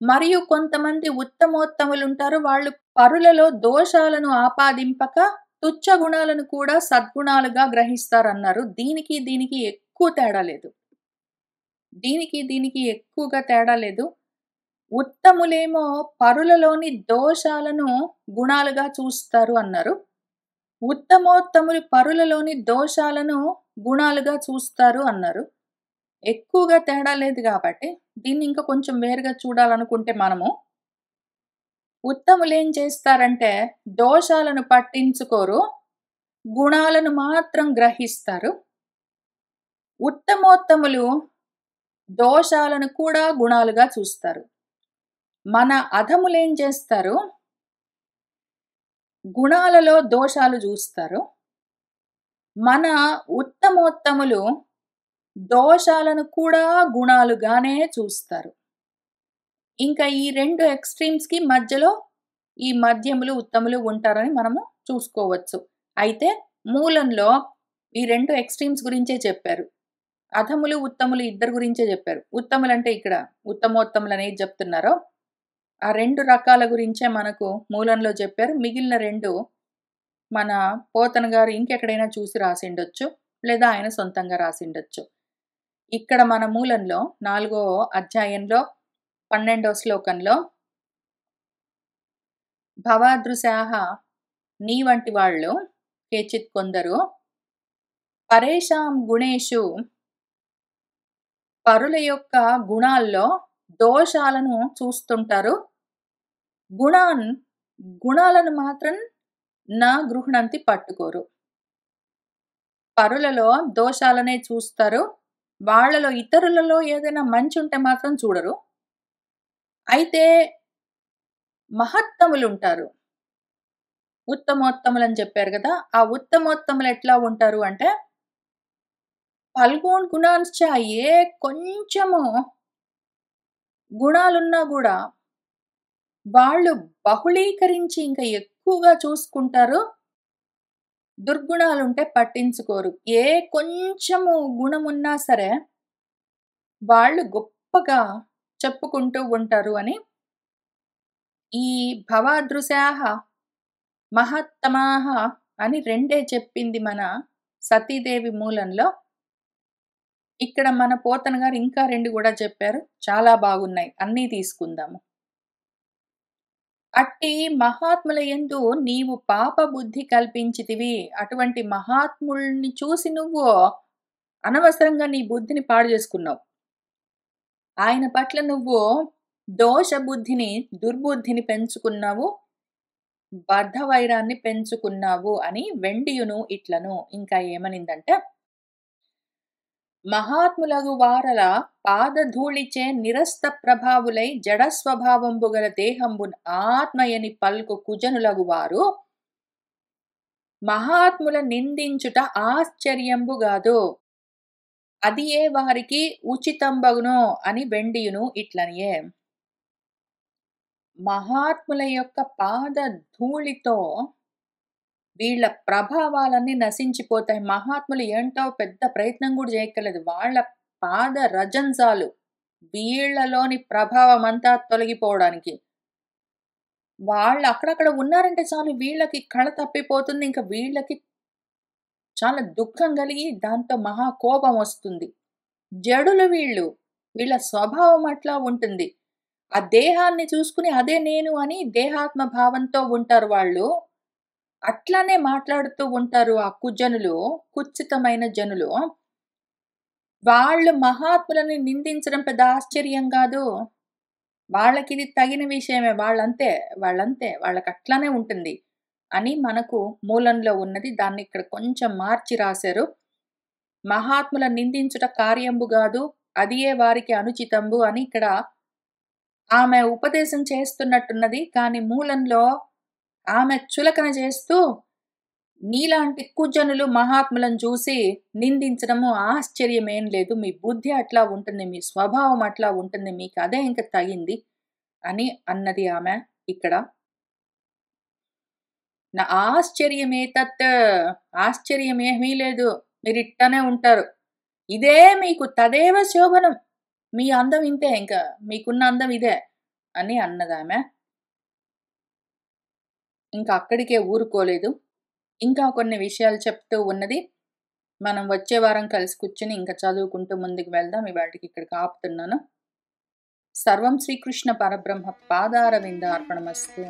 మరియు కొంతమంది ఉత్తమోత్తములుంటారు. వాళ్ళు పరులలో దోషాలను ఆపాదింపక తుచ్చ గుణాలను కూడా సద్గుణాలుగా గ్రహిస్తారన్నారు. దీనికి ఎక్కువ తేడా లేదు. దీనికి ఎక్కువగా తేడా లేదు. ఉత్తములేమో పరులలోని దోషాలను గుణాలుగా చూస్తారు అన్నారు. ఉత్తమోత్తములు పరులలోని దోషాలను గుణాలుగా చూస్తారు అన్నారు. ఎక్కువగా తేడా లేదు గాబట్టి, దీన్ని ఇంకా కొంచెం వేరుగా చూడాలనుకుంటే మనము, ఉత్తములేం చేస్తారంటే, దోషాలను పట్టించుకోరు. గుణాలను మాత్రం గ్రహిస్తారు. ఉత్తమోత్తములు దోషాలను కూడా గుణాలుగా చూస్తారు. మన అధములేం చేస్తారు, గుణాలలో దోషాలు జూస్తారు. మన ఉత్తమోత్తములు దోషాలను కూడా గుణాలుగానే చూస్తారు. ఇంకా ఈ 2 ఎక్స్‌ట్రీమ్స్‌కి మధ్యలో ఈ మధ్యములు, ఉత్తములు ఉంటారని మనము చూసుకోవచ్చు. అయితే మూలంలో ఈ 2 ఎక్స్‌ట్రీమ్స్ గురించే చెప్పారు. అధములు, ఉత్తములు ఇద్దరి గురించే జెప్పారు. ఉత్తములంటే ఇక్కడ ఉత్తమోత్తములనేది జెప్తున్నారో, ఆ 2 రకాల గురించే మనకు మూలంలో చెప్పారు. మిగిలిన 2 మన పోతన గారు ఇంకెక్కడైనా చూసి రాసిండొచ్చు. లేదా ఆయన సొంతంగా రాసిండొచ్చు. ఇక్కడ మన మూలంలో 4 అధ్యాయంలో 12 శ్లోకంలో భవాదృశాః నీ వంటి వాళ్ళు కేచిత్ కొందరు పరేషాం గుణేషు పరుల యొక్క గుణాల్లో దోషాలను చూస్తుంటారు. గుణాన్ గుణాలను మాత్రం నా గృహ్ణంతి పట్టుకోరు. పరులలో దోషాలనే చూస్తారు. వాళ్ళలో ఇతరులలో ఏదైనా మంచి ఉంటే మాత్రం చూడరు. అయితే మహత్తములుంటారు. ఉత్తమోత్తములని చెప్పారు గదా! ఆ ఉత్తమోత్తములు ఎట్లా ఉంటారు అంటే, ఫల్గూన్ గుణాంశ్చ ఏ కొంచెము గుణాలున్నా గూడా వాళ్ళు బహుళీకరించి ఇంకా ఎక్కువగా చూసుకుంటారు. దుర్గుణాలుంటే పట్టించుకోరు. ఏ కొంచెము గుణమున్నా సరే, వాళ్ళు గొప్పగా చెప్పుకుంటూ ఉంటారు అని, ఈ భవాదృశాః మహత్తమాః అని రెండే చెప్పింది మన సతీదేవి మూలంలో. ఇక్కడ మన పోతన గారు ఇంకా 2 గూడా చెప్పారు. చాలా బాగున్నాయి. అన్నీ తీసుకుందాము. అట్టి మహాత్ముల యందు నీవు పాప బుద్ధి కల్పించితివి. అటువంటి మహాత్ముల్ని చూసి నువ్వు అనవసరంగా నీ బుద్ధిని పాడు చేసుకున్నావు. ఆయన పట్ల నువ్వు దోష బుద్ధిని, దుర్బుద్ధిని పెంచుకున్నావు. బద్ధవైరాన్ని పెంచుకున్నావు అని వెండియును ఇట్లను. ఇంకా ఏమనిందంటే, మహాత్ములగు వారల పాదధూళిచే నిరస్త ప్రభావులై జడ స్వభావంబు గల దేహంబున్ ఆత్మయని పల్కు కుజనులగు వారు మహాత్ముల నిందించుట ఆశ్చర్యంబు గాదు. అది ఏ వారికి ఉచితంబగునో అని వెండియును ఇట్లనియే. మహాత్ముల యొక్క పాద ధూళితో వీళ్ళ ప్రభావాలన్నీ నశించిపోతాయి. మహాత్ములు ఏంటో పెద్ద ప్రయత్నం కూడా చేయక్కర్లేదు. వాళ్ళ పాద రజంజాలు వీళ్ళలోని ప్రభావం అంతా తొలగిపోవడానికి. వాళ్ళు అక్కడక్కడ ఉన్నారంటే చాలు వీళ్ళకి కళ తప్పిపోతుంది. ఇంక వీళ్ళకి చాలా దుఃఖం కలిగి దాంతో మహా కోపం వస్తుంది. జడులు వీళ్ళు. వీళ్ళ స్వభావం అట్లా ఉంటుంది. ఆ దేహాన్ని చూసుకుని అదే నేను అని దేహాత్మ భావంతో ఉంటారు వాళ్ళు. అట్లానే మాట్లాడుతూ ఉంటారు ఆ కుజనులు, కుత్సితమైన జనులు. వాళ్ళు మహాత్ములని నిందించడం పెద్ద ఆశ్చర్యం గాదు. వాళ్ళకిది తగిన విషయమే. వాళ్ళంతే. వాళ్ళకట్లానే ఉంటుంది అని మనకు మూలంలో ఉన్నది. దాన్నిక్కడ కొంచెం మార్చి రాశారు. మహాత్ముల నిందించుట కార్యంబు గాదు. అదియే వారికి అనుచితంబు అని ఇక్కడ ఆమె ఉపదేశం చేస్తున్నట్టున్నది. కానీ మూలంలో ఆమె చులకన చేస్తూ నీలాంటి కుజనులు మహాత్ములను చూసి నిందించడము ఆశ్చర్యమేం లేదు. మీ బుద్ధి అట్లా ఉంటుంది. మీ స్వభావం అట్లా ఉంటుంది. మీకు అదే ఇంక తగింది అని అన్నది ఆమె ఇక్కడ. నా ఆశ్చర్యమేతత్ ఆశ్చర్యమేమీ లేదు. మీరిట్టనే ఉంటారు. ఇదే మీకు తదేవ శోభనం. మీ అందం ఇంతే ఇంకా. మీకున్న అందం ఇదే అని అన్నదామె. ఇంకా అక్కడికే ఊరుకోలేదు. ఇంకా కొన్ని విషయాలు చెప్తూ ఉన్నది. మనం వచ్చే వారం కలిసి కూర్చొని ఇంకా చదువుకుంటూ ముందుకు వెళ్దాం. ఇవాళకి ఇక్కడికి ఆపుతున్నాను. సర్వం శ్రీకృష్ణ పరబ్రహ్మ పాదారవిందార్పణమస్తు.